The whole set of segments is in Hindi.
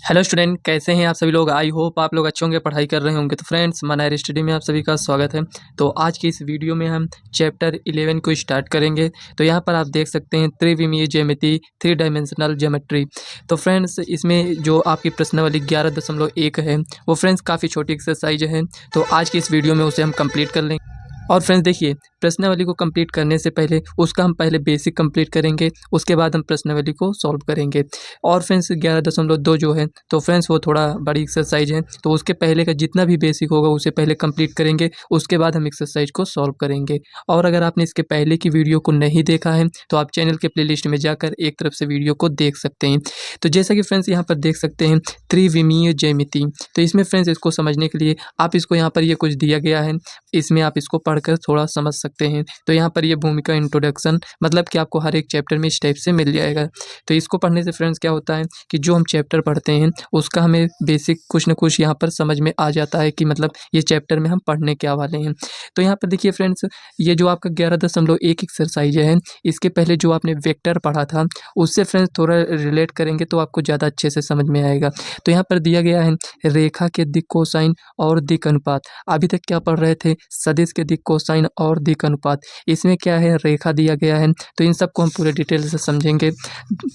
हेलो स्टूडेंट, कैसे हैं आप सभी लोग। आई होप आप लोग अच्छे होंगे, पढ़ाई कर रहे होंगे। तो फ्रेंड्स, मनायर स्टडी में आप सभी का स्वागत है। तो आज की इस वीडियो में हम चैप्टर 11 को स्टार्ट करेंगे। तो यहाँ पर आप देख सकते हैं त्रिविमीय ज्यामिति, 3 डायमेंशनल ज्योमेट्री। तो फ्रेंड्स, इसमें जो आपकी प्रश्नावली 11.1 है वो फ्रेंड्स काफ़ी छोटी एक्सरसाइज है। तो आज की इस वीडियो में उसे हम कंप्लीट कर लेंगे। और फ्रेंड्स देखिए, प्रश्नावली को कंप्लीट करने से पहले उसका हम पहले बेसिक कंप्लीट करेंगे, उसके बाद हम प्रश्नावली को सॉल्व करेंगे। और फ्रेंड्स 11.2 जो है तो फ्रेंड्स वो थोड़ा बड़ी एक्सरसाइज है, तो उसके पहले का जितना भी बेसिक होगा उसे पहले कंप्लीट करेंगे, उसके बाद हम एक्सरसाइज को सॉल्व करेंगे। और अगर आपने इसके पहले की वीडियो को नहीं देखा है तो आप चैनल के प्लेलिस्ट में जाकर एक तरफ से वीडियो को देख सकते हैं। तो जैसा कि फ्रेंड्स यहाँ पर देख सकते हैं त्रिविमीय ज्यामिति। तो इसमें फ्रेंड्स इसको समझने के लिए आप इसको यहाँ पर ये कुछ दिया गया है, इसमें आप इसको पढ़कर थोड़ा समझ सकते हैं। तो यहाँ पर ये भूमिका इंट्रोडक्शन मतलब कि आपको हर एक चैप्टर में इस टाइप से मिल जाएगा। तो इसको पढ़ने से फ्रेंड्स क्या होता है कि जो हम चैप्टर पढ़ते हैं उसका हमें बेसिक कुछ न कुछ यहाँ पर समझ में आ जाता है कि मतलब ये चैप्टर में हम पढ़ने क्या वाले हैं। तो यहाँ पर देखिए फ्रेंड्स, ये जो आपका 11.1 एक्सरसाइज है, इसके पहले जो आपने वेक्टर पढ़ा था उससे फ्रेंड्स थोड़ा रिलेट करेंगे तो आपको ज़्यादा अच्छे से समझ में आएगा। तो यहाँ पर दिया गया है रेखा के दिक् कोसाइन और दिक् अनुपात। अभी तक क्या पढ़ रहे थे, सदिश के दिक् कोसाइन और दिक् अनुपात। इसमें क्या है, रेखा दिया गया है, तो इन सबको हम पूरे डिटेल से समझेंगे।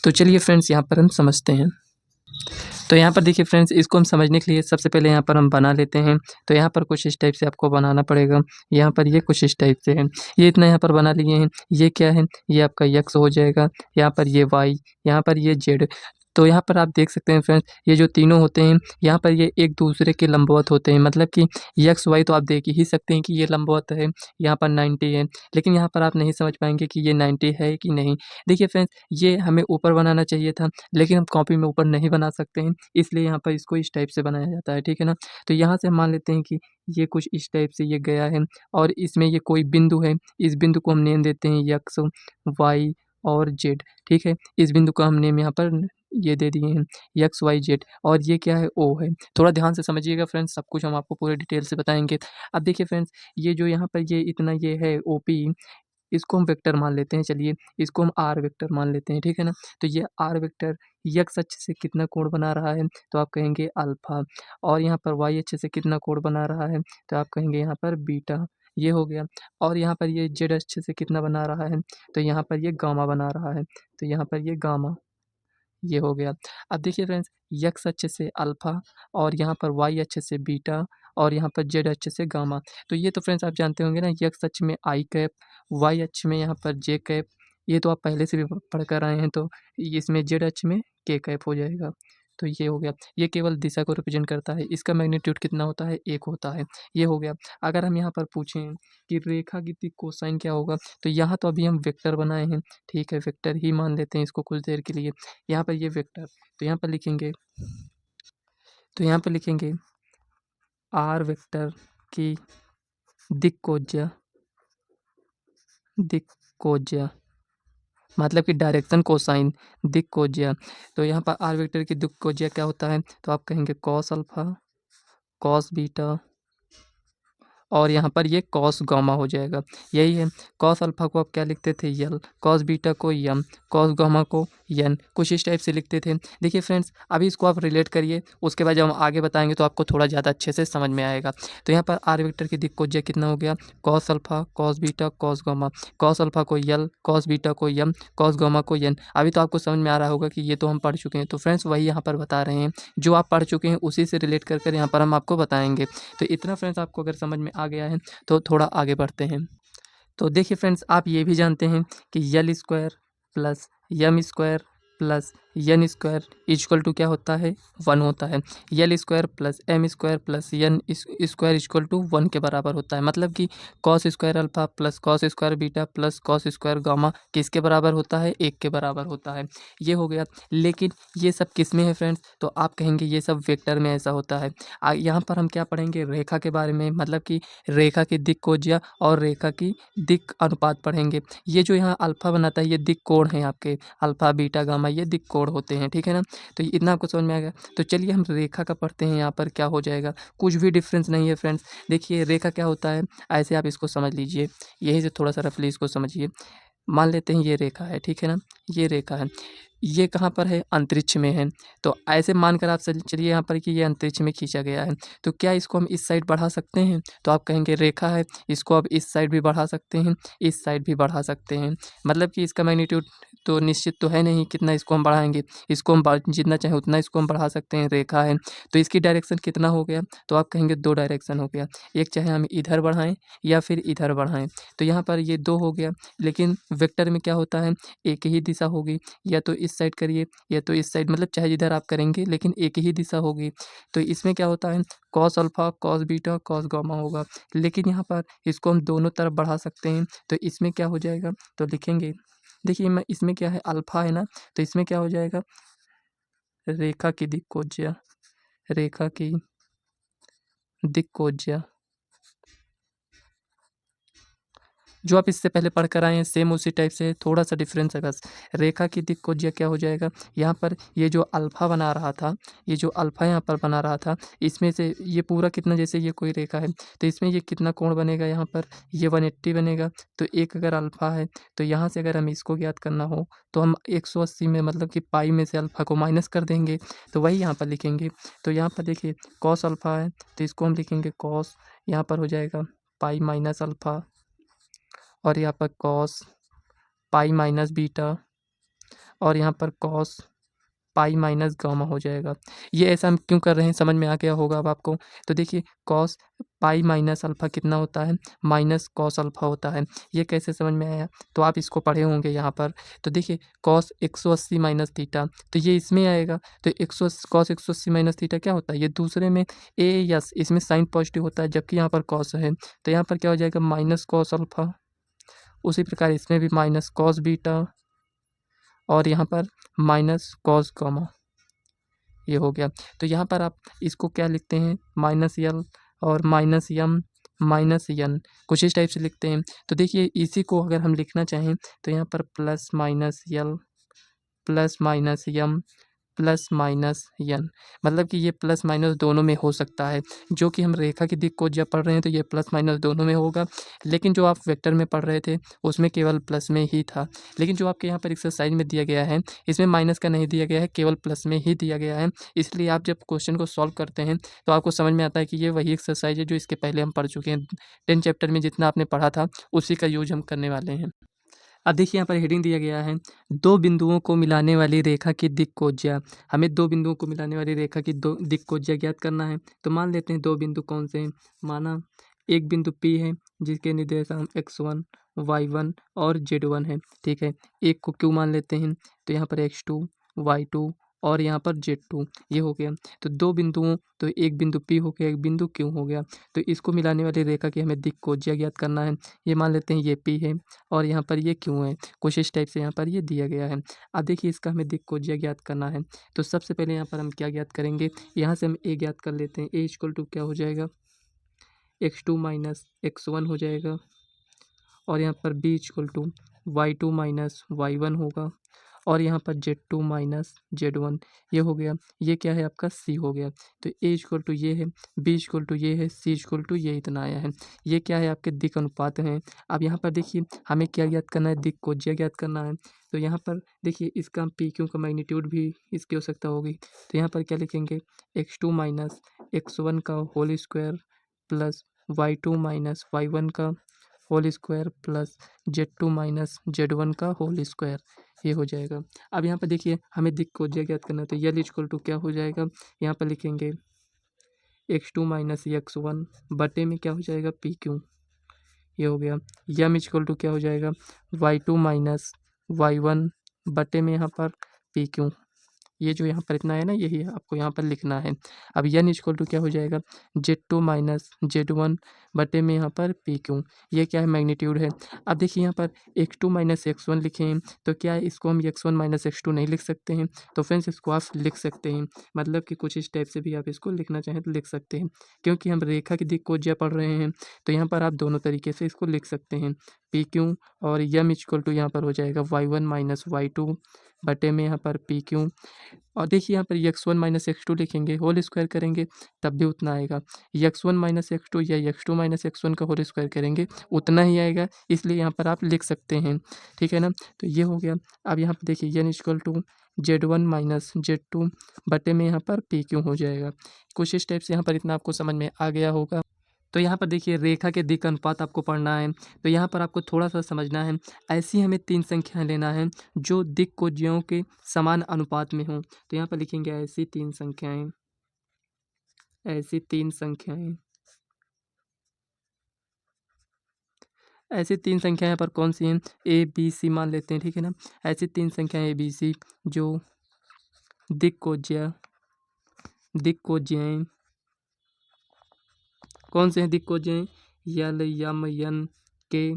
तो चलिए फ्रेंड्स यहाँ पर हम समझते हैं। तो यहाँ पर देखिए फ्रेंड्स, इसको हम समझने के लिए सबसे पहले यहाँ पर हम बना लेते हैं। तो यहाँ पर कुछ इस टाइप से आपको बनाना पड़ेगा। यहाँ पर ये कुछ इस टाइप से है, ये इतना यहाँ पर बना लिए हैं। ये क्या है, ये आपका यक्स हो जाएगा, यहाँ पर ये वाई, यहाँ पर ये जेड। तो यहाँ पर आप देख सकते हैं फ्रेंड्स, ये जो तीनों होते हैं यहाँ पर ये एक दूसरे के लंबवत होते हैं, मतलब कि यक्स वाई तो आप देख ही सकते हैं कि ये लंबवत है, यहाँ पर 90 है। लेकिन यहाँ पर आप नहीं समझ पाएंगे कि ये 90 है कि नहीं। देखिए फ्रेंड्स, ये हमें ऊपर बनाना चाहिए था, लेकिन हम कॉपी में ऊपर नहीं बना सकते हैं, इसलिए यहाँ पर इसको इस टाइप से बनाया जाता है, ठीक है ना। तो यहाँ से हम मान लेते हैं कि ये कुछ इस टाइप से ये गया है, और इसमें ये कोई बिंदु है, इस बिंदु को हम नेम देते हैं यक्स वाई और जेड, ठीक है। इस बिंदु का हम नेम यहाँ पर ये दे दिए हैं यक्स वाई जेड, और ये क्या है, ओ है। थोड़ा ध्यान से समझिएगा फ्रेंड्स, सब कुछ हम आपको पूरे डिटेल से बताएंगे। अब देखिए फ्रेंड्स, ये जो यहाँ पर ये इतना ये है ओपी, इसको हम वेक्टर मान लेते हैं। चलिए इसको हम आर वेक्टर मान लेते हैं, ठीक है ना। तो ये आर वेक्टर यक्स अक्ष से कितना कोण बना रहा है, तो आप कहेंगे अल्फा। और यहाँ पर वाई अक्ष से कितना कोण बना रहा है, तो आप कहेंगे यहाँ पर बीटा। ये हो गया। और यहाँ पर ये जेड अक्ष से कितना बना रहा है, तो यहाँ पर ये गामा बना रहा है, तो यहाँ पर ये गामा। ये हो गया। अब देखिए फ्रेंड्स, यक्स अक्ष से अल्फा, और यहाँ पर वाई अक्ष से बीटा, और यहाँ पर जेड अक्ष से गामा। तो ये तो फ्रेंड्स आप जानते होंगे ना, यक्स अक्ष में आई कैप, वाई अक्ष में यहाँ पर जे कैप। ये तो आप पहले से भी पढ़ कर आए हैं। तो इसमें जेड अक्ष में के कैप हो जाएगा। तो ये हो गया। ये केवल दिशा को रिप्रेजेंट करता है, इसका मैग्नीट्यूड कितना होता है, 1 होता है। ये हो गया। अगर हम यहाँ पर पूछें कि रेखा की दिक् कोसाइन क्या होगा, तो यहाँ तो अभी हम वेक्टर बनाए हैं, ठीक है, वेक्टर ही मान लेते हैं इसको कुछ देर के लिए। यहाँ पर ये वेक्टर, तो यहाँ पर लिखेंगे, तो यहाँ पर लिखेंगे आर वेक्टर की दिक्कोज्या, दिक्कोज्या मतलब कि डायरेक्शन कोसाइन, दिक्कोज्या। तो यहाँ पर आर वेक्टर की दिक्कोज्या क्या होता है, तो आप कहेंगे कॉस अल्फा, कॉस बीटा, और यहाँ पर ये कॉस गामा हो जाएगा। यही है, कॉस अल्फा को आप क्या लिखते थे, यल, कॉस बीटा को यम, कॉस गामा को यन, कुछ इस टाइप से लिखते थे। देखिए फ्रेंड्स, अभी इसको आप रिलेट करिए, उसके बाद जब हम आगे बताएंगे तो आपको थोड़ा ज़्यादा अच्छे से समझ में आएगा। तो यहाँ पर आर वेक्टर की दिक्कोज्या कितना हो गया, cos alpha, cos beta, cos gamma. Cos alpha को यल, कॉस बीटा को यम, कॉस गामा को यन। अभी तो आपको समझ में आ रहा होगा कि ये तो हम पढ़ चुके हैं। तो फ्रेंड्स वही यहाँ पर बता रहे हैं, जो आप पढ़ चुके हैं उसी से रिलेट कर यहाँ पर हम आपको बताएंगे। तो इतना फ्रेंड्स आपको अगर समझ में आ गया है तो थोड़ा आगे बढ़ते हैं। तो देखिए फ्रेंड्स, आप ये भी जानते हैं कि L square plus M square plus N square equal to क्या होता है, 1 होता है। L square plus M square plus N square equal to 1 के बराबर होता है। मतलब कि cos square alpha plus cos square beta plus cos square gamma किसके बराबर होता है, 1 के बराबर होता है। ये हो गया। लेकिन ये सब किस में है फ्रेंड्स, तो आप कहेंगे ये सब वेक्टर में ऐसा होता है। यहाँ पर हम क्या पढ़ेंगे, रेखा के बारे में, मतलब कि रेखा की दिक्कोज्या और रेखा की दिक् अनुपात पढ़ेंगे। ये जो यहाँ अल्फा बनाता है ये दिक् कोण है आपके, अल्फा बीटा गामा ये दिक् कोण होते हैं, ठीक है ना। तो इतना आपको समझ में आ गया। तो चलिए हम रेखा का पढ़ते हैं। यहाँ पर क्या हो जाएगा, कुछ भी डिफरेंस नहीं है फ्रेंड्स। देखिए रेखा क्या होता है, ऐसे आप इसको समझ लीजिए, यहीं से थोड़ा सा रफली इसको समझिए। मान लेते हैं ये रेखा है, ठीक है ना, ये रेखा है। ये कहाँ पर है, अंतरिक्ष में है। तो ऐसे मानकर आप चलिए यहाँ पर कि ये अंतरिक्ष में खींचा गया है। तो क्या इसको हम इस साइड बढ़ा सकते हैं? तो आप कहेंगे रेखा है, इसको आप इस साइड भी बढ़ा सकते हैं, इस साइड भी बढ़ा सकते हैं। मतलब कि इसका मैग्नीट्यूड तो निश्चित तो है नहीं कितना इसको हम बढ़ाएंगे, इसको हम जितना चाहें उतना इसको हम बढ़ा सकते हैं। रेखा है तो इसकी डायरेक्शन कितना हो गया, तो आप कहेंगे 2 डायरेक्शन हो गया, एक चाहे हम इधर बढ़ाएं या फिर इधर बढ़ाएं। तो यहाँ पर ये 2 हो गया, लेकिन वेक्टर में क्या होता है, एक ही दिशा होगी, या तो इस साइड करिए या तो इस साइड, मतलब चाहे जिधर आप करेंगे लेकिन एक ही दिशा होगी। तो इसमें क्या होता है, cos alpha, cos beta, cos gamma होगा। लेकिन यहाँ पर इसको हम दोनों तरफ बढ़ा सकते हैं। तो इसमें क्या हो जाएगा, तो लिखेंगे, देखिए मैं इसमें क्या है, अल्फा है ना, तो इसमें क्या हो जाएगा, रेखा की दिक्कोज्या, रेखा की दिक्कोज्या। जो आप इससे पहले पढ़ कर आए हैं सेम उसी टाइप से, थोड़ा सा डिफरेंस है बस। रेखा की दिक्कोज्या क्या हो जाएगा, यहाँ पर ये जो अल्फा बना रहा था, ये जो अल्फा यहाँ पर बना रहा था, इसमें से ये पूरा कितना, जैसे ये कोई रेखा है तो इसमें ये कितना कोण बनेगा, यहाँ पर ये 180 बनेगा। तो एक अगर अल्फा है तो यहाँ से अगर हमें इसको ज्ञात करना हो तो हम 180 में, मतलब कि पाई में से अल्फा को माइनस कर देंगे, तो वही यहाँ पर लिखेंगे। तो यहाँ पर देखिए कॉस अल्फा है तो इसको हम लिखेंगे कॉस, यहाँ पर हो जाएगा पाई माइनस अल्फा, और यहाँ पर कॉस पाई माइनस बीटा, और यहाँ पर कॉस पाई माइनस गामा हो जाएगा। ये ऐसा हम क्यों कर रहे हैं, समझ में आ गया होगा अब आपको। तो देखिए कॉस पाई माइनस अल्फा कितना होता है, माइनस कॉस अल्फा होता है। ये कैसे समझ में आया, तो आप इसको पढ़े होंगे यहाँ पर। तो देखिए कॉस 180 माइनस थीटा, तो ये इसमें आएगा। तो 180 कॉस 180 माइनस थीटा क्या होता है, ये दूसरे में ए यस, इसमें साइन पॉजिटिव होता है, जबकि यहाँ पर कॉस है। तो यहाँ पर क्या हो जाएगा, माइनस कॉस अल्फा। उसी प्रकार इसमें भी माइनस कॉस बीटा, और यहाँ पर माइनस कॉस गामा, ये हो गया। तो यहाँ पर आप इसको क्या लिखते हैं, माइनस यल और माइनस यम माइनस यन, कुछ इस टाइप से लिखते हैं। तो देखिए इसी को अगर हम लिखना चाहें तो यहाँ पर प्लस माइनस यल प्लस माइनस यम प्लस माइनस यन, मतलब कि ये प्लस माइनस दोनों में हो सकता है। जो कि हम रेखा की दिक्कोज्या पढ़ रहे हैं तो ये प्लस माइनस दोनों में होगा, लेकिन जो आप वेक्टर में पढ़ रहे थे उसमें केवल प्लस में ही था। लेकिन जो आपके यहाँ पर एक्सरसाइज में दिया गया है इसमें माइनस का नहीं दिया गया है, केवल प्लस में ही दिया गया है। इसलिए आप जब क्वेश्चन को सॉल्व करते हैं तो आपको समझ में आता है कि ये वही एक्सरसाइज है जो इसके पहले हम पढ़ चुके हैं। 10 चैप्टर में जितना आपने पढ़ा था उसी का यूज हम करने वाले हैं। अब देखिए यहाँ पर हेडिंग दिया गया है, दो बिंदुओं को मिलाने वाली रेखा की दिक्कोज्या। हमें दो बिंदुओं को मिलाने वाली रेखा की दो दिक्कोज्या ज्ञात करना है। तो मान लेते हैं दो बिंदु कौन से हैं, माना एक बिंदु P है जिसके निर्देशांक x1 y1 और z1 है, ठीक है। एक को Q मान लेते हैं, तो यहाँ पर x2 y2 और यहाँ पर z2, ये हो गया। तो दो बिंदुओं, तो एक बिंदु P हो गया, एक बिंदु Q हो गया। तो इसको मिलाने वाली रेखा की हमें दिक्कोज्या ज्ञात करना है। ये मान लेते हैं ये P है और यहाँ पर ये Q है, कुछ इस टाइप से यहाँ पर ये दिया गया है। अब देखिए इसका हमें दिक्कोज्या ज्ञात करना है। तो सबसे पहले यहाँ पर हम क्या ज्ञात करेंगे, यहाँ से हम A ज्ञात कर लेते हैं। A इक्वल टू क्या हो जाएगा, x2 माइनस x1 हो जाएगा, और यहाँ पर b equal to y2 minus y1 होगा, और यहाँ पर z2 माइनस z1, ये हो गया। ये क्या है आपका c हो गया। तो a इक्वल टू ये है, b इक्वल टू ये है, c इक्वल टू ये इतना आया है। ये क्या है, आपके दिक् अनुपात हैं। अब यहाँ पर देखिए हमें क्या ज्ञात करना है, दिक्कोज्या ज्ञात करना है। तो यहाँ पर देखिए इसका पी क्यू का मैग्नीट्यूड भी इसकी आवश्यकता होगी। तो यहाँ पर क्या लिखेंगे, x2 माइनस x1 का whole square plus y2 minus y1 का whole square plus z2 minus z1 का होल स्क्वायर, ये हो जाएगा। अब यहाँ पर देखिए हमें दिक्कोज्या ज्ञात करना है। तो यल इक्वल टू क्या हो जाएगा, यहाँ पर लिखेंगे x2 माइनस x1 बटे में क्या हो जाएगा पी क्यू, ये हो गया। यम इक्वल टू क्या हो जाएगा, y2 माइनस y1 बटे में यहाँ पर पी क्यू, ये जो यहाँ पर इतना है ना, यही आपको यहाँ पर लिखना है। अब यन इक्वल टू क्या हो जाएगा, z2 माइनस z1 बटे में यहाँ पर पी क्यू, ये क्या है, मैग्नीट्यूड है। अब देखिए यहाँ पर x2 माइनस x1 लिखे हैं, तो क्या है इसको हम x1 माइनस x2 नहीं लिख सकते हैं, तो फ्रेंड्स इसको आप लिख सकते हैं। मतलब कि कुछ इस टाइप से भी आप इसको लिखना चाहें तो लिख सकते हैं, क्योंकि हम रेखा की दिक्कोज्या पढ़ रहे हैं। तो यहाँ पर आप दोनों तरीके से इसको लिख सकते हैं, पी क्यू और यम इक्वल टू यहाँ पर हो जाएगा y1 माइनस y2 बटे में यहाँ पर पी क्यू। और देखिए यहाँ पर x1 माइनस x2 लिखेंगे, होल स्क्वायर करेंगे तब भी उतना आएगा। x1 माइनस x2 या x2 माइनस x1 का होल स्क्वायर करेंगे उतना ही आएगा, इसलिए यहाँ पर आप लिख सकते हैं, ठीक है ना। तो ये हो गया। अब यहाँ पर देखिए यन equal to Z1 minus Z2 बटे में यहाँ पर PQ हो जाएगा। कुछ इस टाइप से यहाँ पर इतना आपको समझ में आ गया होगा। तो यहाँ पर देखिए रेखा के दिक् अनुपात आपको पढ़ना है। तो यहाँ पर आपको थोड़ा-सा समझना है। ऐसी हमें 3 संख्याएँ लेना है जो दिक् कोज्यों के समान अनुपात में हों। तो यहाँ पर लिखेंगे ऐसी 3 संख्याएँ, ऐसी 3 संख्याएँ, ऐसी 3 संख्याएँ यहाँ पर कौन-सी हैं? A, B, C मान लेते हैं, ठीक है ना? ऐसी 3 संख्याएँ A, B, C जो दिक्कोज्येय कौन से हैं दिक्कोज्येय? यल, यम, यन के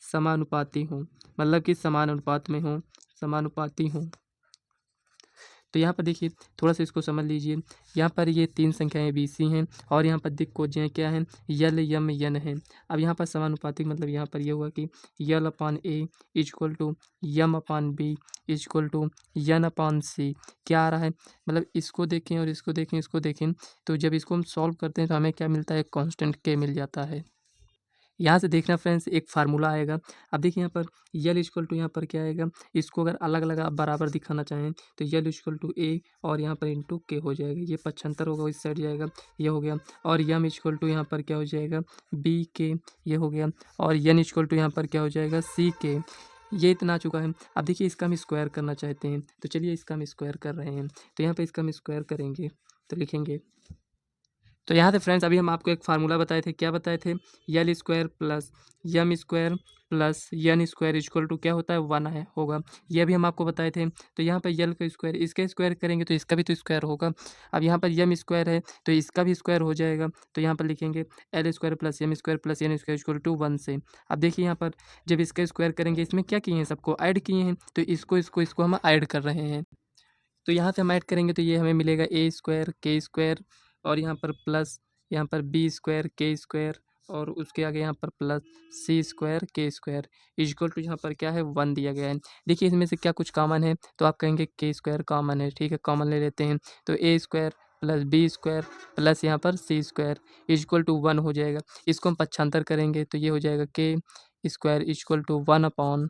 समानुपाती हों, मतलब कि समानुपात में हों, समानुपाती हों। तो यहाँ पर देखिए थोड़ा-सा इसको समझ लीजिए। यहाँ पर ये 3 संख्याएँ BC हैं और यहाँ पर दिक्कोज्येय क्या हैं? यल, यम, यन हैं। अब यहाँ पर समानुपातिक मतलब यहाँ पर ये हुआ कि यल/A इक्वल टू यम/B इक्वल टू यन/C। क्या आ रहा है? मतलब इसको देखें और इसको देखें, इसको देखें, तो जब इसको हम सॉल्व करते हैं तो हमें क्या मिलता है? कांस्टेंट K मिल जाता है। यहाँ से देखना फ्रेंड्स एक फार्मूला आएगा। अब देखिए यहाँ पर यल इक्वल टू यहाँ पर क्या आएगा? इसको अगर अलग-अलग आप बराबर दिखाना चाहें तो यल इक्वल टू A और यहाँ पर इंटू K हो जाएगा। ये 75 होगा, इस साइड जाएगा, ये हो गया। और यम इक्वल टू यहाँ पर क्या हो जाएगा? BK, ये हो गया। और यन इक्वल टू यहाँ पर क्या हो जाएगा? CK। ये इतना आ चुका है। अब देखिए इसका हम स्क्वायर करना चाहते हैं, तो चलिए इसका हम स्क्वायर कर रहे हैं। तो यहाँ पे इसका हम स्क्वायर करेंगे तो लिखेंगे, तो यहाँ से फ्रेंड्स अभी हम आपको एक फार्मूला बताए थे। क्या बताए थे? L square plus M square plus N square equal to क्या होता है? 1 है होगा। ये भी हम आपको बताए थे। तो यहाँ पर यल का स्क्वायर, इसका स्क्वायर करेंगे तो इसका भी तो स्क्वायर होगा। अब यहाँ पर यम स्क्वायर है तो इसका भी स्क्वायर हो जाएगा। तो यहाँ पर लिखेंगे L square plus M square plus N square equal to 1 से। अब देखिए यहाँ पर जब इसका स्क्वायर करेंगे, इसमें क्या किए हैं? सबको ऐड किए हैं, तो इसको हम ऐड कर रहे हैं। तो यहाँ से हम ऐड करेंगे तो ये हमें मिलेगा ए स्क्वायर के स्क्वायर और यहाँ पर प्लस यहाँ पर बी स्क्वायर के स्क्वायर और उसके आगे यहाँ पर प्लस सी स्क्वायर के स्क्वायर इक्वल टू यहाँ पर क्या है? 1 दिया गया है। देखिए इसमें से क्या कुछ कॉमन है तो आप कहेंगे के स्क्वायर कॉमन है, ठीक है, कॉमन ले लेते हैं। तो A square plus B square plus यहाँ पर सी स्क्वायर इक्वल टू 1 हो जाएगा। इसको हम पक्षांतर करेंगे तो ये हो जाएगा K square equal to 1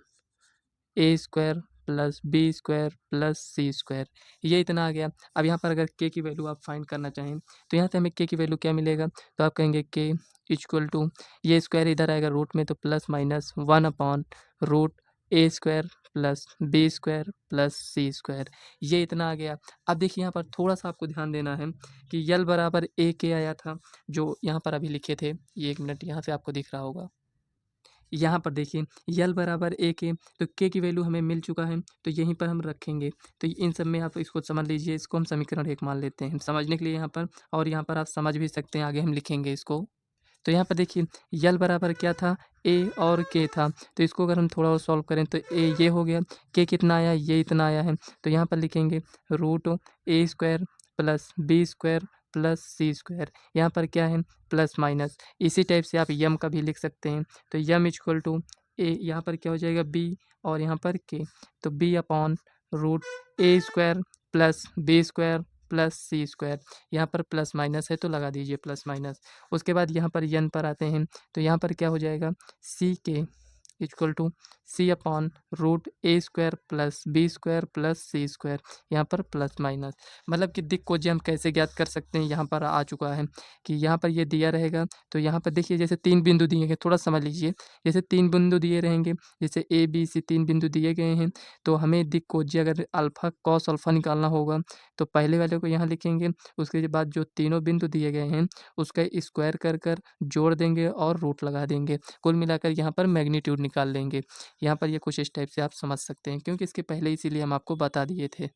A square plus B square plus C square, ये इतना आ गया। अब यहाँ पर अगर के की वैल्यू आप फाइंड करना चाहें तो यहाँ से हमें के की वैल्यू क्या मिलेगा? तो आप कहेंगे के इक्वल टू ये स्क्वायर इधर आएगा रूट में तो प्लस माइनस 1/रूट A square plus B square plus C square, ये इतना आ गया। अब देखिए यहाँ पर थोड़ा सा आपको ध्यान देना है कि यल बराबर ए के आया था जो यहाँ पर अभी लिखे थे, ये 1 मिनट यहाँ से आपको दिख रहा होगा। यहाँ पर देखिए यल बराबर ए के, तो के की वैल्यू हमें मिल चुका है तो यहीं पर हम रखेंगे। तो इन सब में आप इसको समझ लीजिए, इसको हम समीकरण 1 मान लेते हैं समझने के लिए यहाँ पर, और यहाँ पर आप समझ भी सकते हैं, आगे हम लिखेंगे इसको। तो यहाँ पर देखिए यल बराबर क्या था? ए और के था। तो इसको अगर हम थोड़ा और सॉल्व करें तो ए ये हो गया, के कितना आया? ये इतना आया है। तो यहाँ पर लिखेंगे root A square plus B square plus C square, यहाँ पर क्या है? Plus minus. इसी टाइप से आप यम का भी लिख सकते हैं। तो यम इक्वल टू ए, यहाँ पर क्या हो जाएगा? बी और यहाँ पर के, तो B upon root A square plus B square plus C square, यहाँ पर प्लस माइनस है तो लगा दीजिए प्लस माइनस। उसके बाद यहाँ पर यन पर आते हैं तो यहाँ पर क्या हो जाएगा? C K equal to C upon root A square plus B square plus C square, यहाँ पर प्लस माइनस। मतलब कि दिक् को जी हम कैसे ज्ञात कर सकते हैं? यहाँ पर आ चुका है कि यहाँ पर ये दिया रहेगा तो यहाँ पर देखिए जैसे 3 बिंदु दिए गए, थोड़ा समझ लीजिए, जैसे 3 बिंदु दिए रहेंगे, जैसे ए बी सी 3 बिंदु दिए गए हैं, तो हमें दिक् को जी अगर अल्फा कॉस अल्फा निकालना होगा तो पहले वाले को यहाँ लिखेंगे, उसके बाद जो तीनों बिंदु दिए गए हैं उसका स्क्वायर कर जोड़ देंगे और रूट लगा देंगे, कुल मिलाकर यहाँ पर मैग्नीट्यूड निकाल लेंगे। यहाँ पर ये कुछ इस टाइप से आप समझ सकते हैं क्योंकि इसके पहले इसीलिए हम आपको बता दिए थे।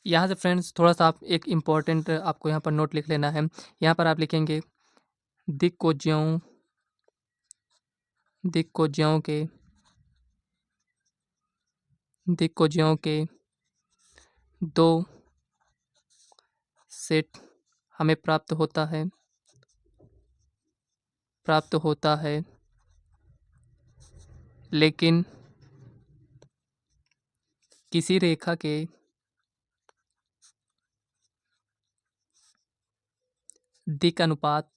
यहाँ से फ्रेंड्स थोड़ा सा आप एक इम्पॉर्टेंट आपको यहाँ पर नोट लिख लेना है। यहाँ पर आप लिखेंगे दिक् को ज्यों के दिक् को ज्यों के 2 सेट हमें प्राप्त होता है, लेकिन किसी रेखा के दिक् अनुपात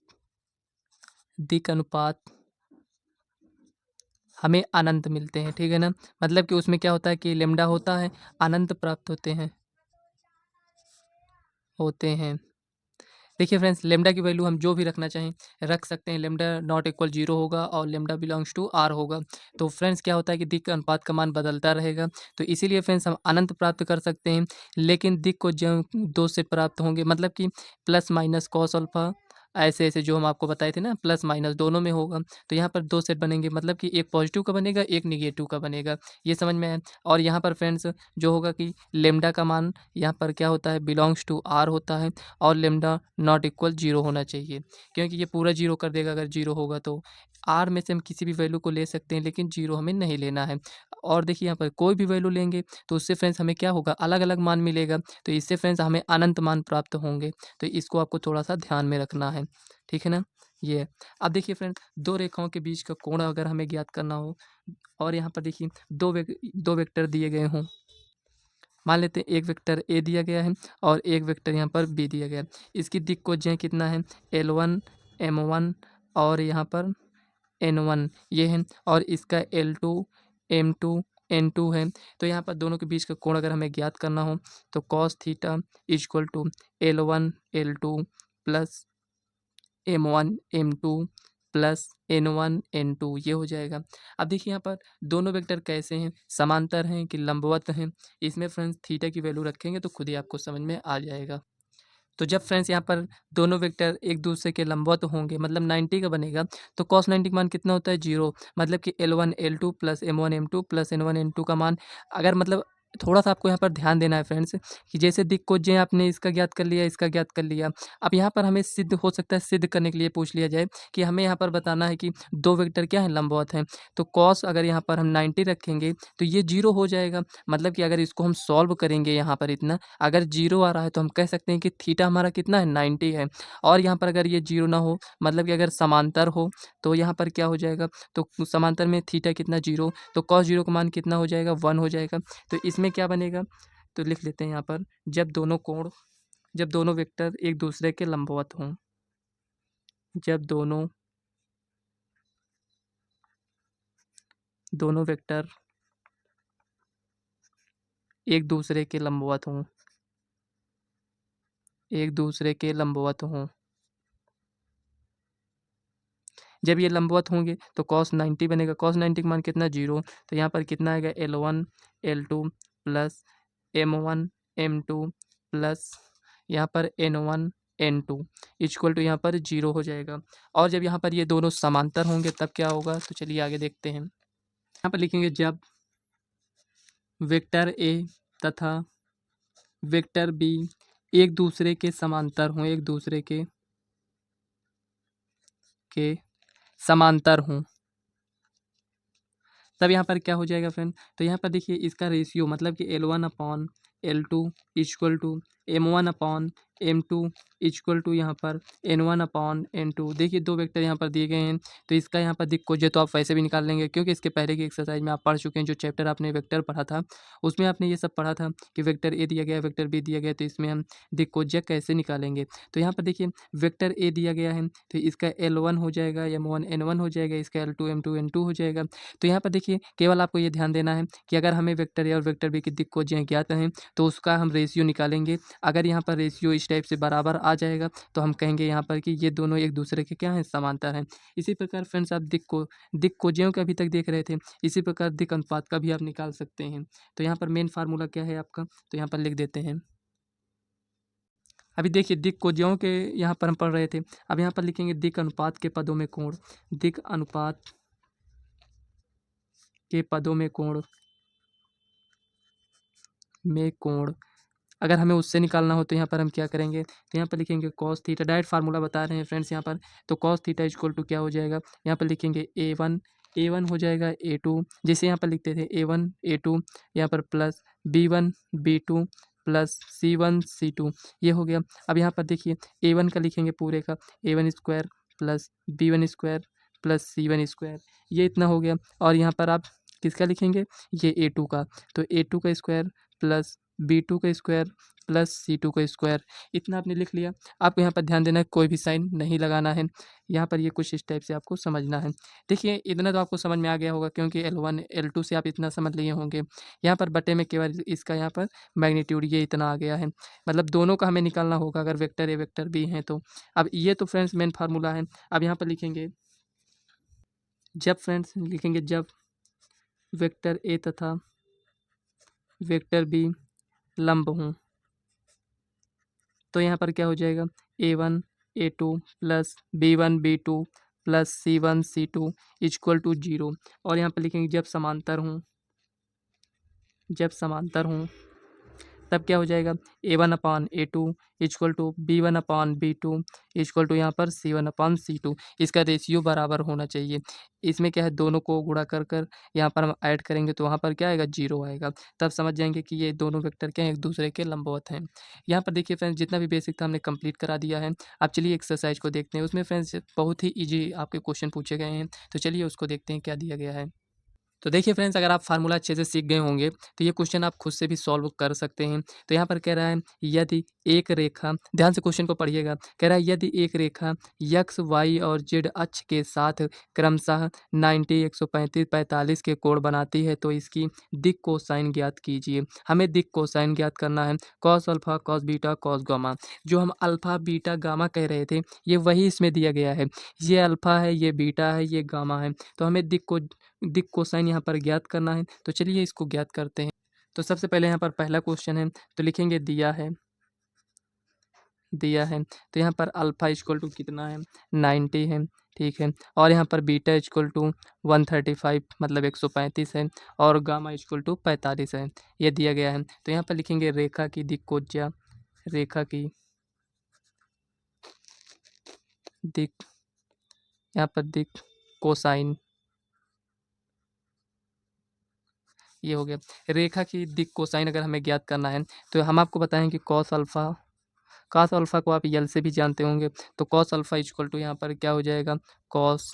हमें अनंत मिलते हैं, ठीक है ना। मतलब कि उसमें क्या होता है कि लेमडा होता है, अनंत प्राप्त होते हैं। देखिए फ्रेंड्स, लेमडा की वैल्यू हम जो भी रखना चाहें रख सकते हैं। लेमडा नॉट इक्वल 0 होगा और लेमडा बिलोंग्स टू आर होगा। तो फ्रेंड्स क्या होता है कि दिक् का अनुपात का मान बदलता रहेगा। तो इसीलिए फ्रेंड्स हम अनंत प्राप्त कर सकते हैं, लेकिन दिक् को जो 2 से प्राप्त होंगे, मतलब कि प्लस माइनस कॉस अल्फा, ऐसे ऐसे जो हम आपको बताए थे ना, प्लस माइनस दोनों में होगा। तो यहाँ पर 2 सेट बनेंगे, मतलब कि एक पॉजिटिव का बनेगा, एक निगेटिव का बनेगा। ये समझ में आया। और यहाँ पर फ्रेंड्स जो होगा कि लेमडा का मान यहाँ पर क्या होता है, बिलोंग्स टू आर होता है और लेमडा नॉट इक्वल 0 होना चाहिए, क्योंकि ये पूरा 0 कर देगा अगर 0 होगा तो। आर में से हम किसी भी वैल्यू को ले सकते हैं, लेकिन 0 हमें नहीं लेना है। और देखिए यहाँ पर कोई भी वैल्यू लेंगे तो उससे फ्रेंड्स हमें क्या होगा, अलग अलग मान मिलेगा। तो इससे फ्रेंड्स हमें अनंत मान प्राप्त होंगे। तो इसको आपको थोड़ा सा ध्यान में रखना है, ठीक है ना। ये है। अब देखिए फ्रेंड, दो रेखाओं के बीच का कोण अगर हमें ज्ञात करना हो, और यहाँ पर देखिए दो वेक्टर दिए गए हों। मान लेते हैं एक वेक्टर ए दिया गया है और एक वेक्टर यहाँ पर बी दिया गया है। इसकी दिक् को ज्या कितना है, L1 M1 और यहाँ पर N1 ये है, और इसका L2 M2 N2 है। तो यहाँ पर दोनों के बीच का कोण अगर हमें ज्ञात करना हो तो cos theta equal to L1 L2 plus M1 M2 plus N1 N2 ये हो जाएगा। अब देखिए यहाँ पर दोनों वेक्टर कैसे हैं, समांतर हैं कि लंबवत हैं। इसमें फ्रेंड्स थीटा की वैल्यू रखेंगे तो खुद ही आपको समझ में आ जाएगा। तो जब फ्रेंड्स यहाँ पर दोनों वेक्टर एक दूसरे के लंबवत होंगे, मतलब 90 का बनेगा, तो cos 90 का मान कितना होता है, 0। मतलब कि L1 L2 plus M1 M2 plus N1 N2 का मान, अगर मतलब थोड़ा सा आपको यहाँ पर ध्यान देना है फ्रेंड्स, कि जैसे दिक् को जे आपने इसका ज्ञात कर लिया, इसका ज्ञात कर लिया। अब यहाँ पर हमें सिद्ध हो सकता है, सिद्ध करने के लिए पूछ लिया जाए कि हमें यहाँ पर बताना है कि दो वेक्टर क्या है, लंबवत हैं। तो cos अगर यहाँ पर हम 90 रखेंगे तो ये 0 हो जाएगा। मतलब कि अगर इसको हम सॉल्व करेंगे यहाँ पर इतना, अगर 0 आ रहा है तो हम कह सकते हैं कि थीटा हमारा कितना है, 90 है। और यहाँ पर अगर ये 0 ना हो, मतलब कि अगर समांतर हो, तो यहाँ पर क्या हो जाएगा, तो समांतर में थीटा कितना, 0, तो cos 0 का मान कितना हो जाएगा, 1 हो जाएगा। तो इसमें क्या बनेगा, तो लिख लेते हैं यहाँ पर, जब दोनों वेक्टर एक दूसरे के लंबवत हों, जब दोनों वेक्टर एक दूसरे के लंबवत हों, एक दूसरे के लंबवत हों, जब ये लंबवत होंगे तो cos 90 बनेगा। cos 90 का मान कितना, 0। तो यहाँ पर कितना आएगा, L1 L2 plus M1 M2 plus यहाँ पर N1 N2 इक्वल टू यहाँ पर 0 हो जाएगा। और जब यहाँ पर ये दोनों समांतर होंगे तब क्या होगा, तो चलिए आगे देखते हैं। यहाँ पर लिखेंगे, जब वेक्टर ए तथा वेक्टर बी एक दूसरे के समांतर हों, एक दूसरे के समांतर हों, तब यहाँ पर क्या हो जाएगा फ्रेंड, तो यहाँ पर देखिए इसका रेशियो, मतलब कि L1 upon L2 equal to M1 upon M2 equal to यहाँ पर N1 अपॉन N2। देखिए दो वेक्टर यहाँ पर दिए गए हैं, तो इसका यहाँ पर दिक् को जे तो आप वैसे भी निकाल लेंगे, क्योंकि इसके पहले की एक्सरसाइज में आप पढ़ चुके हैं। जो चैप्टर आपने वेक्टर पढ़ा था उसमें आपने ये सब पढ़ा था कि वेक्टर ए दिया गया, वेक्टर बी दिया गया, तो इसमें हम दिक् को जे कैसे निकालेंगे। तो यहाँ पर देखिए वेक्टर ए दिया गया है तो इसका L1 हो जाएगा, M1 N1 हो जाएगा, इसका L2 M2 N2 हो जाएगा। तो यहाँ पर देखिए केवल आपको ये ध्यान देना है कि अगर हमें वेक्टर ए और वेक्टर बी की दिक् को जे ज्ञात हैं तो उसका हम रेशियो निकालेंगे। अगर यहाँ पर रेशियो इस टाइप से बराबर आ जाएगा तो हम कहेंगे यहाँ पर कि ये दोनों एक दूसरे के क्या हैं, समांतर हैं। इसी प्रकार फ्रेंड्स आप दिक् को ज्यों का अभी तक देख रहे थे, इसी प्रकार दिक् अनुपात का भी आप निकाल सकते हैं। तो यहाँ पर मेन फार्मूला क्या है आपका, तो यहाँ पर लिख देते हैं। अभी देखिए दिक् को ज्यों के यहाँ पर हम पढ़ रहे थे, अब यहाँ पर लिखेंगे दिक् अनुपात के पदों में कोण, दिक् अनुपात के पदों में कोण अगर हमें उससे निकालना हो तो यहाँ पर हम क्या करेंगे, तो यहाँ पर लिखेंगे cos थीटा, डायरेक्ट फार्मूला बता रहे हैं फ्रेंड्स यहाँ पर। तो cos थीटा इक्वल टू क्या हो जाएगा, यहाँ पर लिखेंगे A1 हो जाएगा A2, जैसे यहाँ पर लिखते थे A1 A2, यहाँ पर plus B1 B2 plus C1 C2, ये हो गया। अब यहाँ पर देखिए A1 का लिखेंगे पूरे का, A1 square plus B1 square plus C1 square, ये इतना हो गया। और यहाँ पर आप किसका लिखेंगे, ये A2 का, तो A2 का स्क्वायर प्लस B2 का स्क्वायर प्लस C2 का स्क्वायर। इतना आपने लिख लिया। आपको यहाँ पर ध्यान देना है, कोई भी साइन नहीं लगाना है। यहाँ पर ये कुछ इस टाइप से आपको समझना है। देखिए इतना तो आपको समझ में आ गया होगा, क्योंकि L1 L2 से आप इतना समझ लिए होंगे। यहाँ पर बटे में केवल इसका यहाँ पर मैग्नीट्यूड ये इतना आ गया है, मतलब दोनों का हमें निकालना होगा अगर वेक्टर ए वेक्टर बी हैं तो। अब ये तो फ्रेंड्स मेन फार्मूला है। अब यहाँ पर लिखेंगे जब वेक्टर ए तथा वेक्टर बी लंब हों, तो यहाँ पर क्या हो जाएगा, A1 A2 plus B1 B2 plus C1 C2 equal to 0। और यहाँ पर लिखेंगे जब समांतर हों तब क्या हो जाएगा, A1/A2 equal to B1/B2 equal to यहाँ पर C1/C2। इसका रेशियो बराबर होना चाहिए। इसमें क्या है, दोनों को गुणा कर कर यहाँ पर हम ऐड करेंगे तो वहाँ पर क्या आएगा, 0 आएगा। तब समझ जाएंगे कि ये दोनों वेक्टर क्या हैं, एक दूसरे के लंबवत हैं। यहाँ पर देखिए फ्रेंड्स, जितना भी बेसिक था हमने कंप्लीट करा दिया है। अब चलिए एक्सरसाइज को देखते हैं। उसमें फ्रेंड्स बहुत ही ईजी आपके क्वेश्चन पूछे गए हैं, तो चलिए उसको देखते हैं क्या दिया गया है। तो देखिए फ्रेंड्स, अगर आप फार्मूला अच्छे से सीख गए होंगे तो ये क्वेश्चन आप खुद से भी सॉल्व कर सकते हैं। तो यहाँ पर कह रहा है, यदि एक रेखा, ध्यान से क्वेश्चन को पढ़िएगा, कह रहा है यदि एक रेखा यक्स वाई और जेड अक्ष के साथ क्रमशः 90 135 45 के कोण बनाती है तो इसकी दिक कोसाइन ज्ञात कीजिए। हमें दिक कोसाइन ज्ञात करना है, cos alpha cos beta cos gamma. जो हम अल्फा बीटा गामा कह रहे थे ये वही इसमें दिया गया है। ये अल्फा है, ये बीटा है, ये गामा है। तो हमें दिक कोसाइन यहाँ पर ज्ञात करना है। तो चलिए इसको ज्ञात करते हैं। तो सबसे पहले यहाँ पर पहला क्वेश्चन है, तो लिखेंगे दिया है। तो यहाँ पर अल्फा इक्वल टू कितना है, 90 है, ठीक है। और यहाँ पर बीटा इक्वल टू 135 मतलब 135 है, और गामा इक्वल टू 45 है, ये दिया गया है। तो यहाँ पर लिखेंगे रेखा की दिक कोज्या, रेखा की दिक, यहाँ पर दिक कोसाइन, ये हो गया। रेखा की दिक कोसाइन अगर हमें ज्ञात करना है तो हम आपको बताएं कि कॉस अल्फा को आप यल से भी जानते होंगे। तो कॉस अल्फा इक्वल टू यहाँ पर क्या हो जाएगा, कॉस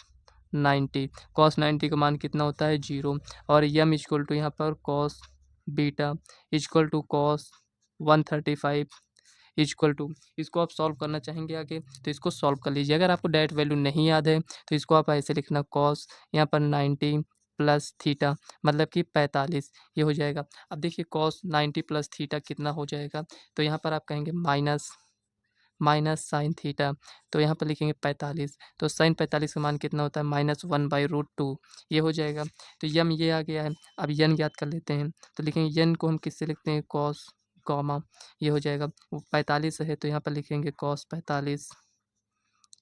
90 का मान कितना होता है, 0। और यम इक्वल टू यहाँ पर cos beta equal to cos 135 equal to, इसको आप सॉल्व करना चाहेंगे आगे तो इसको सॉल्व कर लीजिए। अगर आपको डायरेक्ट वैल्यू नहीं याद है तो इसको आप ऐसे लिखना, कॉस यहाँ पर 90 प्लस थीटा मतलब कि 45, ये हो जाएगा। अब देखिए कॉस 90 प्लस थीटा कितना हो जाएगा, तो यहाँ पर आप कहेंगे माइनस साइन थीटा, तो यहाँ पर लिखेंगे 45। तो साइन 45 का मान कितना होता है, -1/√2, ये हो जाएगा। तो यम ये आ गया है। अब यन ज्ञात कर लेते हैं। तो लिखेंगे यन को हम किससे लिखते हैं, कॉस गामा, ये हो जाएगा। वो 45 है तो यहाँ पर लिखेंगे कॉस 45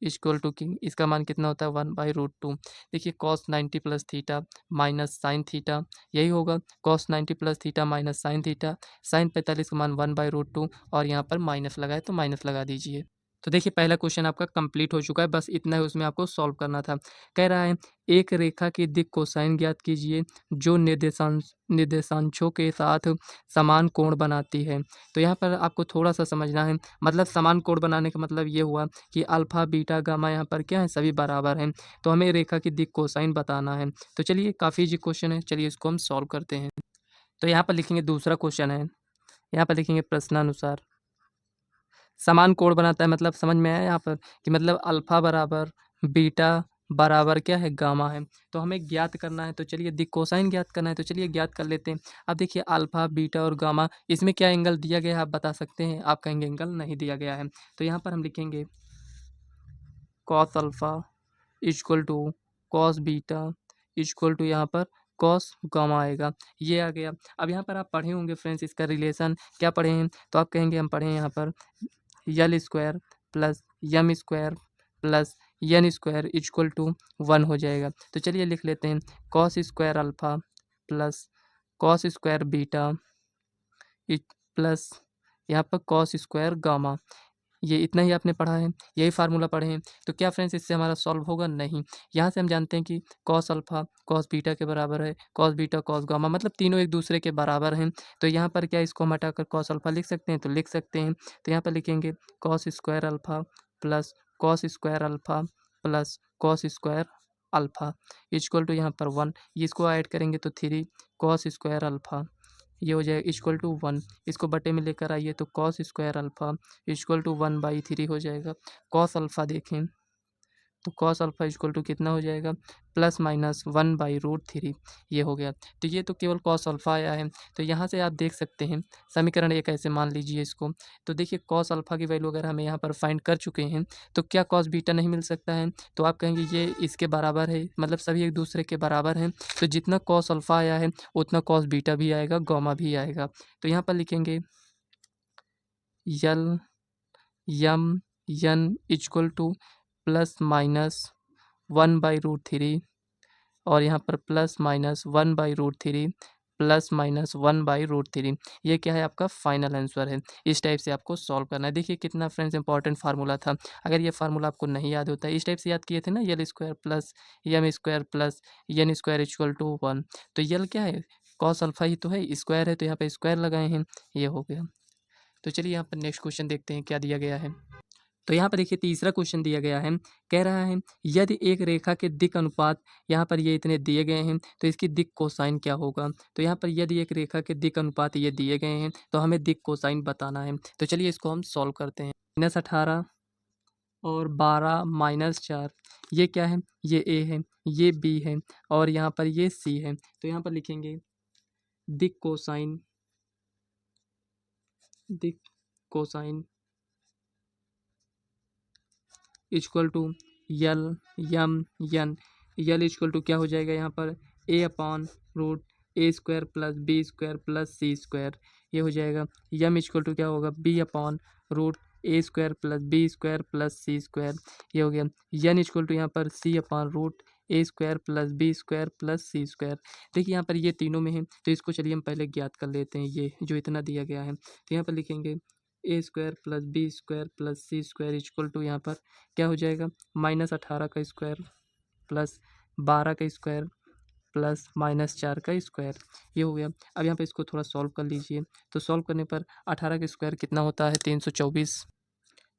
इक्वल टू की इसका मान कितना होता है, 1/√2। देखिए cos 90 plus theta minus sine theta, यही होगा, cos 90 plus theta minus sine theta. Sine 45 का मान 1/√2 और यहाँ पर माइनस लगाए तो माइनस लगा दीजिए। तो देखिए पहला क्वेश्चन आपका कंप्लीट हो चुका है, बस इतना ही उसमें आपको सॉल्व करना था। कह रहा है एक रेखा की दिक कोसाइन ज्ञात कीजिए जो निर्देशांशों के साथ समान कोण बनाती है। तो यहाँ पर आपको थोड़ा सा समझना है, मतलब समान कोण बनाने का मतलब ये हुआ कि अल्फा बीटा गामा यहाँ पर क्या है, सभी बराबर हैं। तो हमें रेखा की दिक कोसाइन बताना है। तो चलिए काफ़ी इजी क्वेश्चन है, चलिए इसको हम सॉल्व करते हैं। तो यहाँ पर लिखेंगे दूसरा क्वेश्चन है, यहाँ पर लिखेंगे प्रश्नानुसार समान कोण बनाता है, मतलब समझ में आया यहाँ पर कि मतलब अल्फा बराबर बीटा बराबर क्या है, गामा है। तो हमें ज्ञात करना है, तो चलिए दिक कोसाइन ज्ञात करना है, तो चलिए ज्ञात कर लेते हैं। अब देखिए अल्फा बीटा और गामा, इसमें क्या एंगल दिया गया है आप बता सकते हैं, आप कहेंगे एंगल नहीं दिया गया है। तो यहाँ पर हम लिखेंगे cos alpha equal to cos beta equal to यहाँ पर कॉस गामा आएगा, ये आ गया। अब यहाँ पर आप पढ़े होंगे फ्रेंड्स इसका रिलेशन, क्या पढ़े हैं, तो आप कहेंगे हम पढ़े हैं यहाँ पर L square plus M square plus N square equal to 1 हो जाएगा। तो चलिए लिख लेते हैं, cos square alpha plus cos square beta plus यहाँ पर कॉस स्क्वायर गामा। ये इतना ही आपने पढ़ा है, यही फार्मूला पढ़े हैं। तो क्या फ्रेंड्स इससे हमारा सॉल्व होगा, नहीं। यहाँ से हम जानते हैं कि कॉस अल्फा कॉस बीटा के बराबर है, कॉस बीटा कॉस गामा, मतलब तीनों एक दूसरे के बराबर हैं। तो यहाँ पर क्या इसको हम हटाकर कॉस अल्फा लिख सकते हैं, तो लिख सकते हैं। तो यहाँ पर लिखेंगे cos square alpha plus cos square alpha plus cos square alpha equal to यहाँ पर 1, इसको ऐड करेंगे तो 3 कॉस स्क्वायर अल्फा ये हो जाएगा इक्वल टू 1, इसको बटे में लेकर आइए तो cos square alpha equal to 1/3 हो जाएगा। कॉस अल्फ़ा देखें तो कॉस अल्फ़ा इक्वल टू कितना हो जाएगा, प्लस माइनस 1/√3, ये हो गया। तो ये तो केवल कॉस अल्फ़ा आया है। तो यहाँ से आप देख सकते हैं समीकरण एक ऐसे मान लीजिए इसको। तो देखिए कॉस अल्फ़ा की वैल्यू अगर हमें यहाँ पर फाइंड कर चुके हैं तो क्या कॉस बीटा नहीं मिल सकता है? तो आप कहेंगे ये इसके बराबर है, मतलब सभी एक दूसरे के बराबर हैं। तो जितना कॉस अल्फ़ा आया है उतना कॉस बीटा भी आएगा, गामा भी आएगा। तो यहाँ पर लिखेंगे यल यम यन इक्वल टू प्लस माइनस 1/√3 और यहाँ पर प्लस माइनस 1/√3 प्लस माइनस 1/√3, ये क्या है आपका फाइनल आंसर है। इस टाइप से आपको सॉल्व करना है। देखिए कितना फ्रेंड्स इंपॉर्टेंट फार्मूला था। अगर ये फार्मूला आपको नहीं याद होता है, इस टाइप से याद किए थे ना, L square plus M square plus N square equal to 1। तो यल क्या है, कॉस अल्फा ही तो है, स्क्वायर है तो यहाँ पे स्क्वायर लगाए हैं, ये हो गया। तो चलिए यहाँ पर नेक्स्ट क्वेश्चन देखते हैं क्या दिया गया है। तो यहाँ पर देखिए तीसरा क्वेश्चन दिया गया है, कह रहा है यदि एक रेखा के दिक् अनुपात, यहाँ पर ये इतने दिए गए हैं तो इसकी दिक् कोसाइन क्या होगा। तो यहाँ पर यदि एक रेखा के दिक् अनुपात ये दिए गए हैं तो हमें दिक् कोसाइन बताना है। तो चलिए इसको हम सॉल्व करते हैं। -18 और 12 -4, ये क्या है, ये ए है, ये बी है और यहाँ पर ये सी है। तो यहाँ पर लिखेंगे दिक् cosine equal to L M N, L equal to क्या हो जाएगा यहाँ पर a/√a² plus b² plus c², ये हो जाएगा। यम इक्वल टू क्या होगा b/√a² plus b² plus c², ये हो गया। यन इक्वल टू यहाँ पर c/√a² plus b² plus c²। देखिए यहाँ पर ये तीनों में है तो इसको चलिए हम पहले ज्ञात कर लेते हैं, ये जो इतना दिया गया है। तो यहाँ पर लिखेंगे a² plus b² plus c² equal to यहाँ पर क्या हो जाएगा -18 का स्क्वायर प्लस 12 का स्क्वायर प्लस -4 का स्क्वायर, ये हो गया। अब यहाँ पे इसको थोड़ा सॉल्व कर लीजिए। तो सॉल्व करने पर 18 का स्क्वायर कितना होता है 324।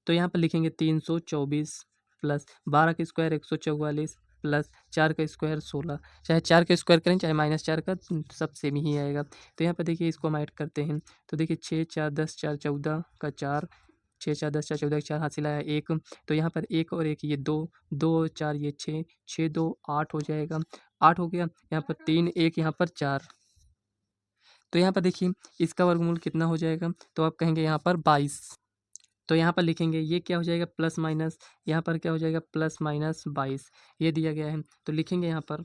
तो यहाँ पर लिखेंगे 324 प्लस 12 का स्क्वायर 144 प्लस 4 का स्क्वायर 16। चाहे 4 का स्क्वायर करें चाहे -4 का, सब सेम ही आएगा। तो यहाँ पर देखिए इसको हम ऐड करते हैं। तो देखिए 6 4 10 4 14 का 4, 6 4 10 4 14 का 4 हासिल आया 1। तो यहाँ पर 1 और 1 ये 2, 2 और 4 ये 6, 6 2 8 हो जाएगा, 8 हो गया। यहाँ पर 3 1 यहाँ पर 4। तो यहाँ पर देखिए इसका वर्गमूल कितना हो जाएगा, तो आप कहेंगे यहाँ पर 22। तो यहाँ पर लिखेंगे ये क्या हो जाएगा प्लस माइनस, यहाँ पर क्या हो जाएगा प्लस माइनस 22, ये दिया गया है। तो लिखेंगे यहाँ पर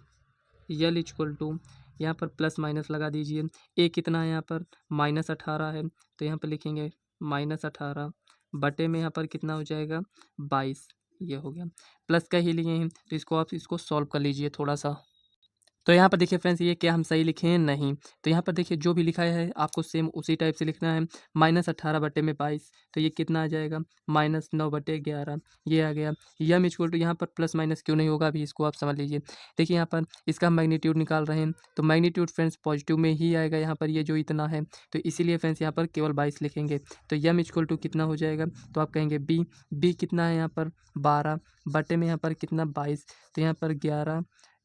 यल इक्वल टू, यहाँ पर प्लस माइनस लगा दीजिए। ए कितना है यहाँ पर -18 है, तो यहाँ पर लिखेंगे -18 बटे में यहाँ पर कितना हो जाएगा 22, ये हो गया। प्लस का ही लिए हैं तो इसको आप इसको सॉल्व कर लीजिए थोड़ा सा। तो यहाँ पर देखिए फ्रेंड्स ये क्या हम सही लिखे हैं, नहीं। तो यहाँ पर देखिए जो भी लिखा है आपको सेम उसी टाइप से लिखना है। -18 बटे में 22, तो ये कितना आ जाएगा -9 बटे 11, ये आ गया। यम इक्वल टू यहाँ पर प्लस माइनस क्यों नहीं होगा अभी इसको आप समझ लीजिए। देखिए यहाँ पर इसका मैग्नीट्यूड निकाल रहे हैं तो मैग्नीट्यूड फ्रेंड्स पॉजिटिव में ही आएगा यहाँ पर, ये जो इतना है तो इसीलिए फ्रेंड्स यहाँ पर केवल 22 लिखेंगे। तो यम इक्वल टू कितना हो जाएगा, तो आप कहेंगे बी कितना है यहाँ पर 12 बटे में यहाँ पर कितना 22, तो यहाँ पर 11।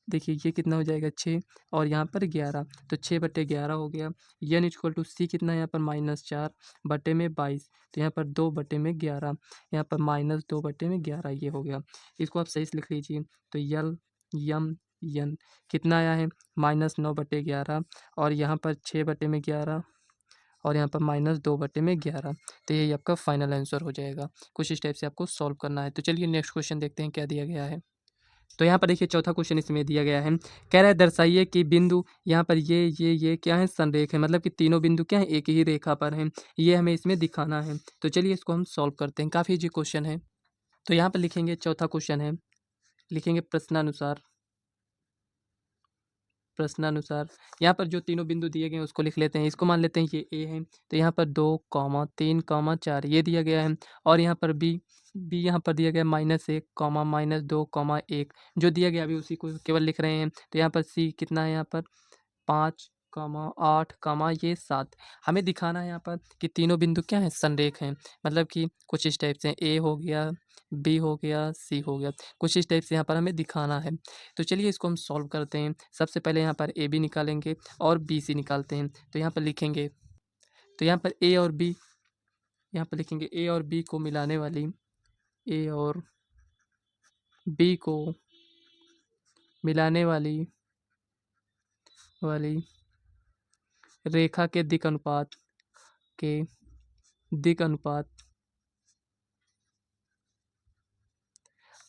देखिए ये कितना हो जाएगा 6 और यहाँ पर 11, तो 6 बटे 11 हो गया। यन इक्वल टू सी कितना है यहाँ पर -4 बटे में 22, तो यहाँ पर 2 बटे में 11, यहाँ पर -2 बटे में 11, ये हो गया। इसको आप सही से लिख लीजिए। तो यल यम यन कितना आया है -9 बटे 11 और यहाँ पर 6 बटे में 11 और यहाँ पर -2 बटे में 11। तो यही आपका फाइनल आंसर हो जाएगा। कुछ इस टाइप से आपको सॉल्व करना है। तो चलिए नेक्स्ट क्वेश्चन देखते हैं क्या दिया गया है। तो यहाँ पर देखिए चौथा क्वेश्चन इसमें दिया गया है, कह रहा है दर्शाइए कि बिंदु यहाँ पर ये क्या है संरेख है, मतलब कि तीनों बिंदु क्या है एक ही रेखा पर हैं, ये हमें इसमें दिखाना है। तो चलिए इसको हम सॉल्व करते हैं, काफ़ी इजी क्वेश्चन है। तो यहाँ पर लिखेंगे चौथा क्वेश्चन है, लिखेंगे प्रश्नानुसार यहाँ पर जो तीनों बिंदु दिए गए हैं उसको लिख लेते हैं। इसको मान लेते हैं ये ए है, तो यहाँ पर 2, 3, 4 ये दिया गया है और यहाँ पर बी यहाँ पर दिया गया -1, -2, 1 जो दिया गया अभी उसी को केवल लिख रहे हैं। तो यहाँ पर सी कितना है यहाँ पर 5, 8, ये 7। हमें दिखाना है यहाँ पर कि तीनों बिंदु क्या हैं संरेख हैं, मतलब कि कुछ इस टाइप से ए हो गया, बी हो गया, सी हो गया। कुछ इस टाइप से यहाँ पर हमें दिखाना है। तो चलिए इसको हम सॉल्व करते हैं। सबसे पहले यहाँ पर ए बी निकालेंगे और बी सी निकालते हैं। तो यहाँ पर लिखेंगे, तो यहाँ पर ए और बी, यहाँ पर लिखेंगे ए और बी को मिलाने वाली, ए और बी को मिलाने वाली वाली रेखा के दिक् अनुपात के दिक् अनुपात,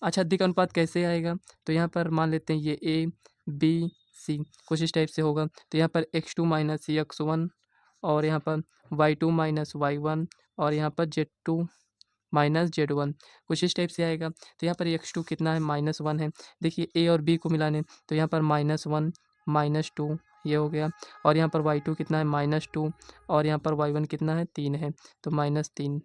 अच्छा दिक् अनुपात कैसे आएगा? तो यहाँ पर मान लेते हैं ये ए बी सी कुछ इस टाइप से होगा। तो यहाँ पर x2 माइनस x1 और यहाँ पर y2 माइनस y1 और यहाँ पर z2 माइनस z1 कुछ इस टाइप से आएगा। तो यहाँ पर x2 कितना है, -1 है। देखिए ए और बी को मिलाने, तो यहाँ पर -1 -2 ये हो गया। और यहाँ पर y2 कितना है, -2 और यहाँ पर y1 कितना है, 3 है, तो -3।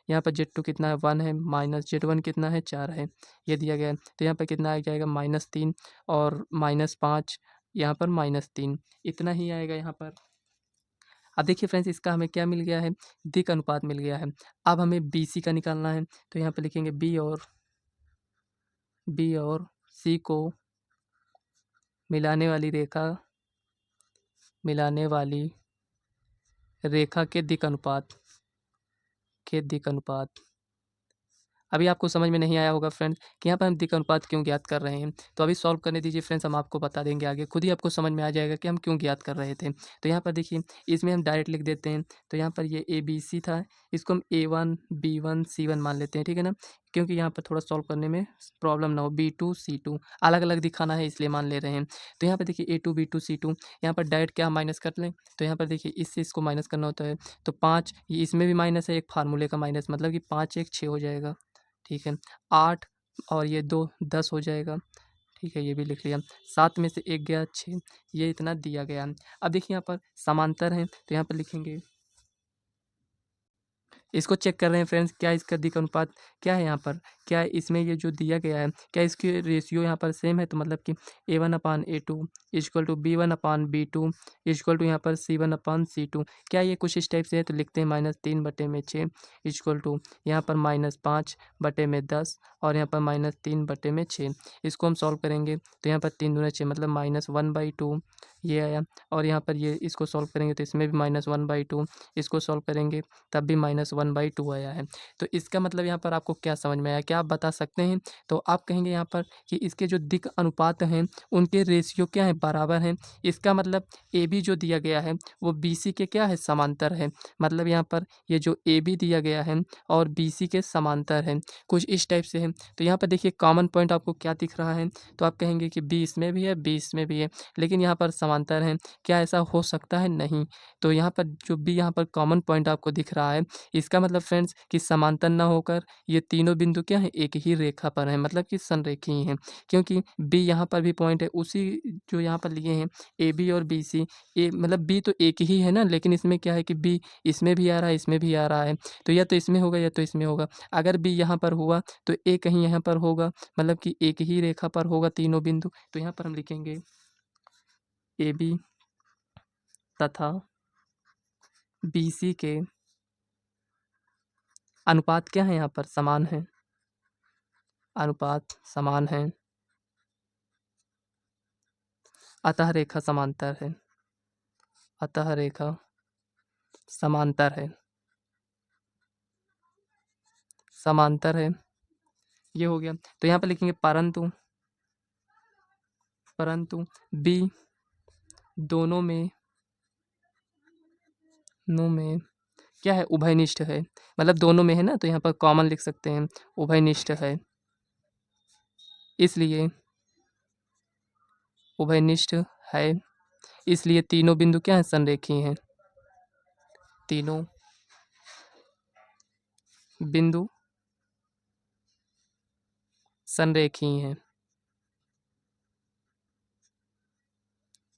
यहाँ पर z2 कितना है, 1 है, माइनस z1 कितना है, 4 है, ये दिया गया है। तो यहाँ पर कितना आ जाएगा, -3 और -5, यहाँ पर -3, इतना ही आएगा यहाँ पर। अब देखिए फ्रेंड्स, इसका हमें क्या मिल गया है, दिक् अनुपात मिल गया है। अब हमें बी सी का निकालना है। तो यहाँ पर लिखेंगे बी और सी को मिलाने वाली रेखा के दिक् अनुपात। अभी आपको समझ में नहीं आया होगा फ्रेंड्स कि यहाँ पर हम दिक् अनुपात क्यों ज्ञात कर रहे हैं। तो अभी सॉल्व करने दीजिए फ्रेंड्स, हम आपको बता देंगे आगे, खुद ही आपको समझ में आ जाएगा कि हम क्यों ज्ञात कर रहे थे। तो यहाँ पर देखिए, इसमें हम डायरेक्ट लिख देते हैं। तो यहाँ पर ये ए बी सी था, इसको हम A1 B1 C1 मान लेते हैं, ठीक है ना, क्योंकि यहाँ पर थोड़ा सॉल्व करने में प्रॉब्लम ना हो। B2 C2 अलग अलग दिखाना है, इसलिए मान ले रहे हैं। तो यहाँ पर देखिए A2 B2 C2, यहाँ पर डायरेक्ट क्या माइनस कर लें। तो यहाँ पर देखिए इससे इसको माइनस करना होता है, तो 5, ये इसमें भी माइनस है, एक फार्मूले का माइनस, मतलब कि 5 1 6 हो जाएगा, ठीक है। 8 और ये 2 10 हो जाएगा, ठीक है, ये भी लिख लिया। 7 में से 1 गया 6, ये इतना दिया गया है। अब देखिए यहाँ पर समांतर है, तो यहाँ पर लिखेंगे, इसको चेक कर रहे हैं फ्रेंड्स, क्या इसका दिक् अनुपात क्या है यहाँ पर, क्या इसमें ये जो दिया गया है, क्या इसकी रेशियो यहाँ पर सेम है। तो मतलब कि A1/A2 equal to B1/B2 equal to यहाँ पर C1/C2, क्या ये कुछ इस टाइप से है। तो लिखते हैं -3/6 इक्वल टू यहाँ पर -5/10 और यहाँ पर -3/6। इसको हम सॉल्व करेंगे, तो यहाँ पर 3 दूना 6 मतलब -1/2 ये आया। और यहाँ पर ये इसको सॉल्व करेंगे, तो इसमें भी -1/2, इसको सॉल्व करेंगे तब भी -1/2 आया है। तो इसका मतलब यहाँ पर आपको क्या समझ में आया, क्या आप बता सकते हैं। तो आप कहेंगे यहाँ पर कि इसके जो दिक् अनुपात हैं उनके रेशियो क्या है, बराबर हैं। इसका मतलब ए बी जो दिया गया है वो बी सी के क्या है, समांतर है। मतलब यहाँ पर ये जो ए बी दिया गया है और बी सी के समांतर है, कुछ इस टाइप से है। तो यहाँ पर देखिए कॉमन पॉइंट आपको क्या दिख रहा है। तो आप कहेंगे कि बी इसमें भी है, बी इसमें भी है, लेकिन यहाँ पर समांतर है, क्या ऐसा हो सकता है, नहीं। तो यहाँ पर जो बी यहाँ पर कॉमन पॉइंट आपको दिख रहा है, इसका मतलब फ्रेंड्स कि समांतर ना होकर ये तीनों बिंदु क्या है, एक ही रेखा पर है, मतलब कि संरेखीय हैं। क्योंकि बी यहाँ पर भी पॉइंट है, उसी जो यहाँ पर लिए हैं ए बी और बी सी, ए मतलब बी तो एक ही है ना, लेकिन इसमें क्या है कि बी इसमें भी आ रहा है, इसमें भी आ रहा है। तो या तो इसमें होगा या तो इसमें होगा। अगर बी यहाँ पर हुआ तो ए कहीं यहाँ पर होगा, मतलब कि एक ही रेखा पर होगा तीनों बिंदु। तो यहाँ पर हम लिखेंगे ए बी तथा बी सी के अनुपात क्या है, यहाँ पर समान है, अनुपात समान है, अतः रेखा समांतर है, अतः रेखा समांतर है, समांतर है, ये हो गया। तो यहाँ पर लिखेंगे परंतु बी दोनों में क्या है, उभयनिष्ठ है। मतलब दोनों में है ना, तो यहाँ पर कॉमन लिख सकते हैं, उभयनिष्ठ है, इसलिए उभयनिष्ठ है, इसलिए तीनों बिंदु क्या है, संरेखीय हैं, तीनों बिंदु संरेखीय हैं।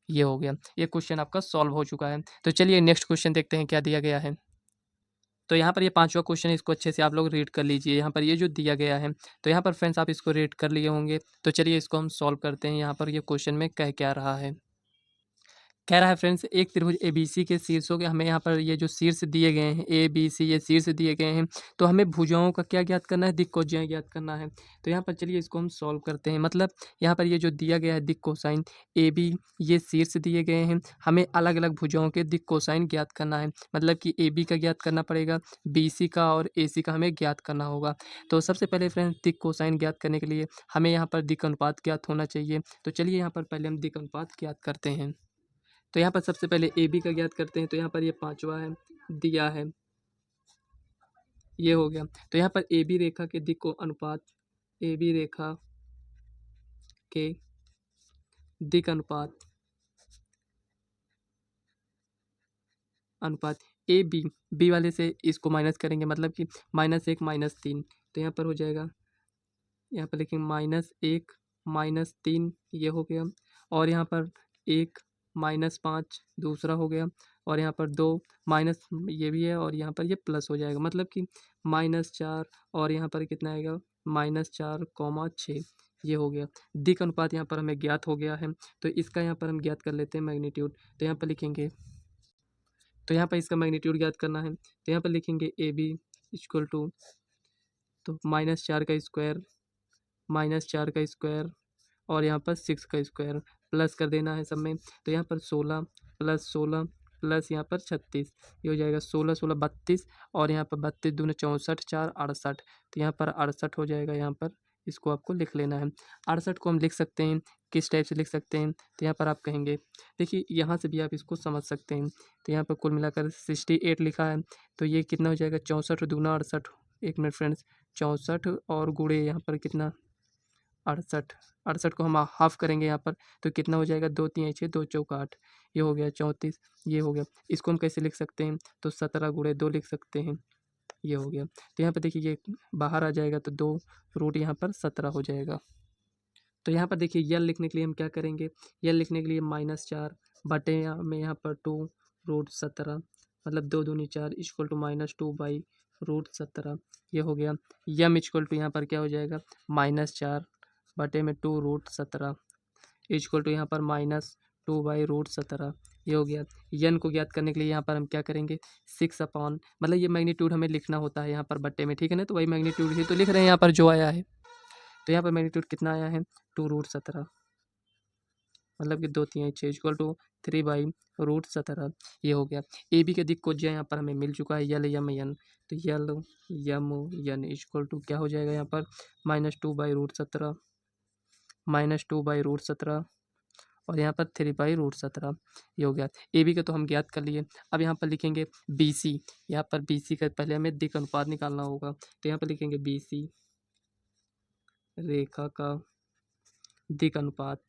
ये हो गया, ये क्वेश्चन आपका सॉल्व हो चुका है। तो चलिए नेक्स्ट क्वेश्चन देखते हैं क्या दिया गया है। तो यहाँ पर ये 5वां क्वेश्चन है, इसको अच्छे से आप लोग रीड कर लीजिए। यहाँ पर ये जो दिया गया है, तो यहाँ पर फ्रेंड्स आप इसको रीड कर लिए होंगे। तो चलिए इसको हम सॉल्व करते हैं। यहाँ पर ये क्वेश्चन में कह क्या रहा है। कह रहा है फ्रेंड्स एक त्रिभुज एबीसी के शीर्षों के हमें यहाँ पर ये जो शीर्ष दिए गए हैं ए बी सी ये शीर्ष दिए गए हैं, तो हमें भुजाओं का क्या ज्ञात करना है, दिक् कोज्याएं ज्ञात करना है। तो यहाँ पर चलिए इसको हम सॉल्व करते हैं। मतलब यहाँ पर ये जो दिया गया है दिक् कोसाइन ए बी ये शीर्ष दिए गए हैं, हमें अलग अलग भुजाओं के दिक् कोसाइन ज्ञात करना है। मतलब कि ए बी का ज्ञात करना पड़ेगा, बी सी का और ए सी का हमें ज्ञात करना होगा। तो सबसे पहले फ्रेंड्स दिक् कोसाइन ज्ञात करने के लिए हमें यहाँ पर दिक् अनुपात ज्ञात होना चाहिए। तो चलिए यहाँ पर पहले हम दिक् अनुपात ज्ञात करते हैं। तो यहाँ पर सबसे पहले ए बी का ज्ञात करते हैं। तो यहाँ पर ये पांचवा है दिया है, ये हो गया। तो यहाँ पर ए बी रेखा के दिक् को अनुपात, ए बी रेखा के दिक् अनुपात अनुपात ए बी, बी वाले से इसको माइनस करेंगे, मतलब कि -1 -3। तो यहाँ पर हो जाएगा, यहाँ पर लिखेंगे -1 -3 ये हो गया। और यहाँ पर 1 -5 दूसरा हो गया। और यहाँ पर 2 माइनस ये भी है और यहाँ पर ये प्लस हो जाएगा, मतलब कि -4 और यहाँ पर कितना आएगा -4, 6 ये हो गया। दिक् अनुपात यहाँ पर हमें ज्ञात हो गया है। तो इसका यहाँ पर हम ज्ञात कर लेते हैं मैग्नीट्यूड। तो यहाँ पर लिखेंगे, तो यहाँ पर इसका मैग्नीट्यूड ज्ञात करना है। तो यहाँ पर लिखेंगे ए बी इक्वल टू, तो -4 का स्क्वायर -4 का स्क्वायर और यहाँ पर 6 का स्क्वायर प्लस कर देना है सब में। तो यहाँ पर 16 + 16 प्लस यहाँ पर 36 ये हो जाएगा 16 16 32 और यहाँ पर 32 दूनी 64 4 68। तो यहाँ पर 68 हो जाएगा। यहाँ पर इसको आपको लिख लेना है। 68 को हम लिख सकते हैं, किस टाइप से लिख सकते हैं, तो यहाँ पर आप कहेंगे, देखिए यहाँ से भी आप इसको समझ सकते हैं। तो यहाँ पर कुल मिलाकर 68 लिखा है। तो ये कितना हो जाएगा 64 दूना 68, एक मिनट फ्रेंड्स, 64 और गुणे यहाँ पर कितना 68, 68 को हम हाफ करेंगे यहाँ पर, तो कितना हो जाएगा 2 3 6 2 चौक 8 ये हो गया 34 ये हो गया। इसको हम कैसे लिख सकते हैं, तो 17 गुणे 2 लिख सकते हैं, ये हो गया। तो यहाँ पर देखिए ये बाहर आ जाएगा तो 2 रूट यहाँ पर 17 हो जाएगा। तो यहाँ पर देखिए यल लिखने के लिए हम क्या करेंगे, यल लिखने के लिए -4 बटे में यहाँ पर 2 रूट 17, मतलब 2 दूनी 4 इक्वल टू -2/√17 ये हो गया। यम इक्वल टू यहाँ पर क्या हो जाएगा -4 बटे में 2 रूट 17 इक्वल टू यहाँ पर -2/√17 ये हो गया। यन को ज्ञात करने के लिए यहाँ पर हम क्या करेंगे 6 अपॉन, मतलब ये मैग्नीट्यूड हमें लिखना होता है यहाँ पर बट्टे में, ठीक है ना। तो वही मैग्नीट्यूड ही तो लिख रहे हैं यहाँ पर जो आया है। तो यहाँ पर मैग्नीट्यूड कितना आया है 2√17, मतलब कि 2 3 6 इक्वल टू 3/√17 ये हो गया। ए बी के दिक् कोज्या यहाँ पर हमें मिल चुका है यल यम यन। तो यल यम यन इक्वल टू क्या हो जाएगा यहाँ पर -2/√17 -2/√17 और यहाँ पर 3/√17 ये हो गया। ए बी का तो हम ज्ञात कर लिए। अब यहाँ पर लिखेंगे बी सी, यहाँ पर बी सी का पहले हमें दिक् अनुपात निकालना होगा। तो यहाँ पर लिखेंगे बी सी रेखा का दिक् अनुपात।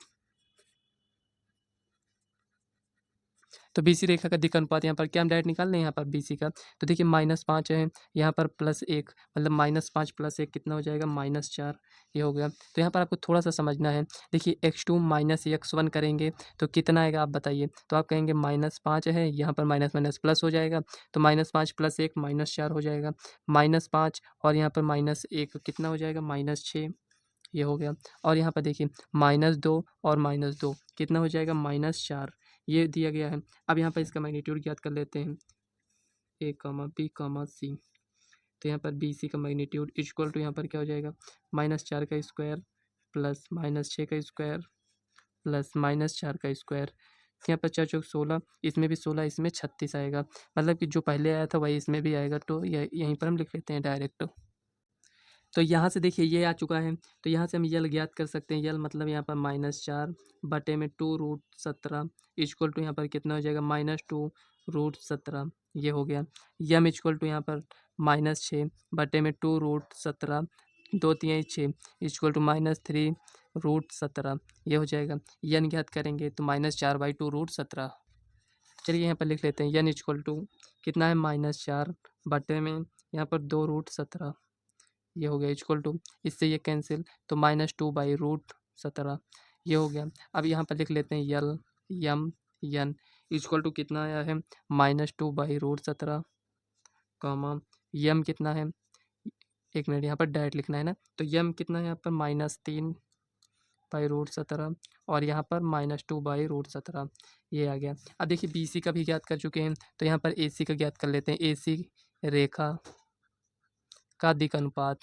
तो बीसी रेखा का दिक् अनुपात यहाँ पर क्या हम डायरेक्ट निकाल लें यहाँ पर बीसी का। तो देखिए -5 है, यहाँ पर +1, मतलब -5 + 1 कितना हो जाएगा -4 ये हो गया। तो यहाँ पर आपको थोड़ा सा समझना है। देखिए x2 - x1 करेंगे तो कितना आएगा आप बताइए। तो आप कहेंगे -5 है, यहाँ पर माइनस माइनस प्लस हो जाएगा, तो -5 + 1 -4 हो जाएगा। -5 और यहाँ पर -1 कितना हो जाएगा -6 ये हो गया। और यहाँ पर देखिए -2 और -2 कितना हो जाएगा -4 ये दिया गया है। अब यहाँ पर इसका मैग्नीट्यूड ज्ञात कर लेते हैं, ए कॉमा बी कॉमा सी। तो यहाँ पर बी सी का मैग्नीट्यूड इक्वल टू यहाँ पर क्या हो जाएगा -4 का स्क्वायर प्लस -6 का स्क्वायर प्लस -4 का स्क्वायर। यहाँ पर 4 चौक 16, इसमें भी 16, इसमें 36 आएगा, मतलब कि जो पहले आया था वही इसमें भी आएगा। तो यहीं पर हम लिख लेते हैं डायरेक्ट। तो यहाँ से देखिए ये आ चुका है। तो यहाँ से हम यल ज्ञात कर सकते हैं। यल मतलब यहाँ पर -4 बटे में 2√17 इक्वल टू यहाँ पर कितना हो जाएगा -2√17 ये हो गया। यम इक्वल टू यहाँ पर -6 बटे में 2√17 2 3 6 इक्वल टू -3√17 ये हो जाएगा। यन ज्ञात करेंगे तो -4/2√17। चलिए यहाँ पर लिख लेते हैं। यन इक्वल टू कितना है -4 बटे में यहाँ पर 2√17 ये हो गया इक्वल टू, इससे ये कैंसिल, तो -2/√17 ये हो गया। अब यहाँ पर लिख लेते हैं यल यम यन इक्वल टू कितना आया है -2/√17 कॉमा यम कितना है, एक मिनट यहाँ पर डायरेक्ट लिखना है ना। तो यम कितना है यहाँ पर -3 बाई रूट 17 और यहाँ पर -2 बाई रूट 17 ये आ गया। अब देखिए BC का भी ज्ञात कर चुके हैं, तो यहाँ पर AC का ज्ञात कर लेते हैं। AC रेखा का दिक् अनुपात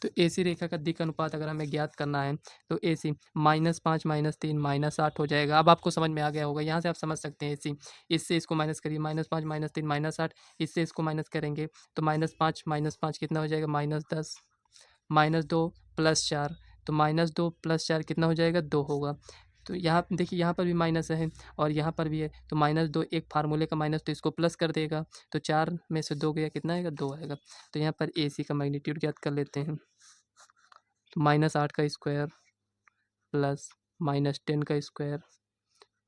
तो AC रेखा का दिक् अनुपात अगर हमें ज्ञात करना है तो AC -5 -3 -8 हो जाएगा। अब आपको समझ में आ गया होगा, यहाँ से आप समझ सकते हैं AC, इससे इसको माइनस करिए, -5 -3 -8, इससे इसको माइनस करेंगे तो -5 -5 कितना हो जाएगा, -10, -2 + 4, तो -2 + 4 कितना हो जाएगा, 2 होगा। तो यहाँ देखिए, यहाँ पर भी माइनस है और यहाँ पर भी है, तो -2 एक फार्मूले का माइनस, तो इसको प्लस कर देगा, तो 4 में से 2 गया, कितना आएगा, 2 आएगा। तो यहाँ पर AC का मैग्नीट्यूड ज्ञात कर लेते हैं, तो -8 का स्क्वायर प्लस -10 का स्क्वायर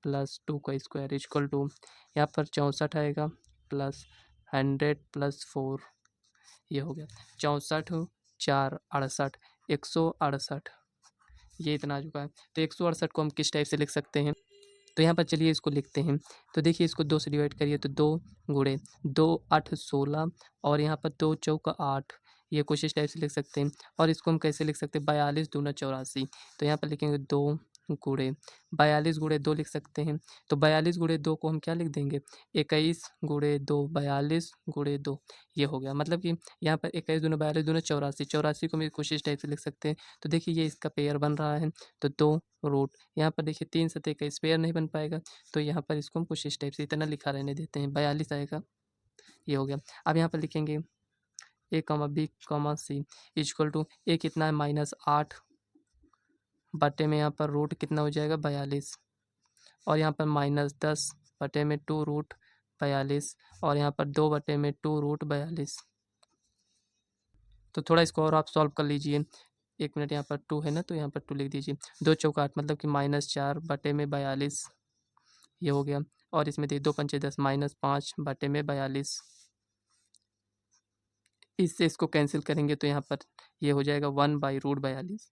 प्लस 2 का स्क्वायर इक्वल टू, यहाँ पर 64 आएगा प्लस 100 + 4, ये हो गया 64 4 68 168, ये इतना आ चुका है। तो 168 को हम किस टाइप से लिख सकते हैं, तो यहाँ पर चलिए इसको लिखते हैं। तो देखिए इसको 2 से डिवाइड करिए, तो 2 गुणे 2 8 16 और यहाँ पर 2 चौका 8, ये कुछ इस टाइप से लिख सकते हैं। और इसको हम कैसे लिख सकते हैं, 42 दूना 84, तो यहाँ पर लिखेंगे 2 गुणे 42 गुणे 2 लिख सकते हैं। तो 42 गुणे 2 को हम क्या लिख देंगे, 21 गुणे 2 42 गुणे 2, ये हो गया। मतलब कि यहाँ पर 21 दूना 42 दूना 84, 84 को भी कुछ इस टाइप से लिख सकते हैं। तो देखिए ये इसका पेयर बन रहा है, तो 2 रूट, यहाँ पर देखिए 3 सतह का स्क्वायर नहीं बन पाएगा, तो यहाँ पर इसको हम कुछ इस टाइप से इतना लिखा रहने देते हैं, 42 आएगा, ये हो गया। अब यहाँ पर लिखेंगे A, B, C equal to A कितना है, -8 बटे में यहाँ पर रूट कितना हो जाएगा, 42, और यहाँ पर -10 बटे में 2 रूट 42 और यहाँ पर 2 बटे में 2 रूट 42। तो थोड़ा इसको और आप सॉल्व कर लीजिए, 1 मिनट, यहाँ पर 2 है ना, तो यहाँ पर 2 लिख दीजिए। 2 चौका 8 मतलब कि -4 बटे में 42, ये हो गया। और इसमें देखिए 2 पंचे 10 -5 बटे में 42, इससे इसको कैंसिल करेंगे तो यहाँ पर ये हो जाएगा 1/√42।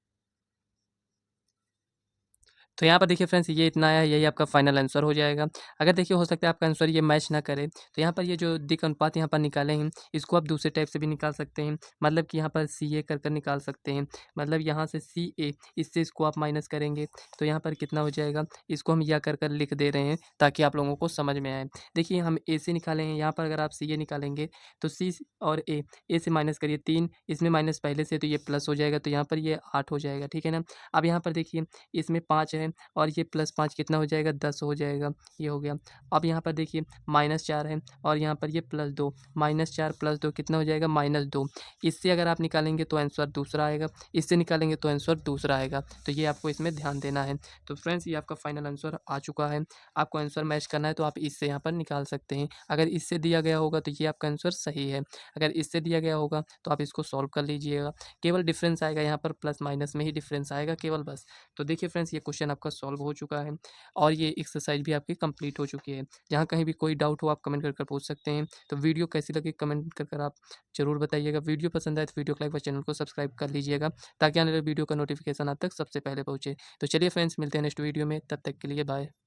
तो यहाँ पर देखिए फ्रेंड्स, ये इतना आया, यही आपका फाइनल आंसर हो जाएगा। अगर देखिए हो सकता है आपका आंसर ये मैच ना करे, तो यहाँ पर ये जो दिक् अनुपात यहाँ पर निकाले हैं, इसको आप दूसरे टाइप से भी निकाल सकते हैं। मतलब कि यहाँ पर CA कर निकाल सकते हैं, मतलब यहाँ से CA, इससे इसको आप माइनस करेंगे तो यहाँ पर कितना हो जाएगा, इसको हम या कर लिख दे रहे हैं ताकि आप लोगों को समझ में आए। देखिए हम AC निकाले हैं, यहाँ पर अगर आप CA निकालेंगे तो C और A से माइनस करिए 3, इसमें माइनस पहले से, तो ये प्लस हो जाएगा, तो यहाँ पर ये 8 हो जाएगा, ठीक है ना। अब यहाँ पर देखिए इसमें 5 है और ये +5 कितना हो जाएगा, 10 हो जाएगा, ये हो गया। अब यहाँ पर देखिए -4 है और यहाँ पर ये +2, -4 + 2 कितना हो जाएगा, -2। इससे अगर आप निकालेंगे तो आंसर दूसरा आएगा, इससे निकालेंगे तो आंसर दूसरा आएगा, तो ये आपको इसमें ध्यान देना है। तो फ्रेंड्स, ये आपका फाइनल आंसर आ चुका है। आपको आंसर मैच करना है तो आप इससे यहाँ पर निकाल सकते हैं। अगर इससे दिया गया होगा तो ये आपका आंसर सही है, अगर इससे दिया गया होगा तो आप इसको सॉल्व कर लीजिएगा। केवल डिफरेंस आएगा यहाँ पर, प्लस माइनस में ही डिफरेंस आएगा केवल, बस। तो देखिए फ्रेंड्स, ये क्वेश्चन आपका सॉल्व हो चुका है और ये एक्सरसाइज भी आपकी कंप्लीट हो चुकी है। जहाँ कहीं भी कोई डाउट हो आप कमेंट कर पूछ सकते हैं। तो वीडियो कैसी लगी कमेंट कर आप ज़रूर बताइएगा। वीडियो पसंद आए तो वीडियो को लाइक व चैनल को सब्सक्राइब कर लीजिएगा ताकि आने वाले वीडियो का नोटिफिकेशन आप तक सबसे पहले पहुँचे। तो चलिए फ्रेंड्स, मिलते हैं नेक्स्ट वीडियो में, तब तक के लिए बाय।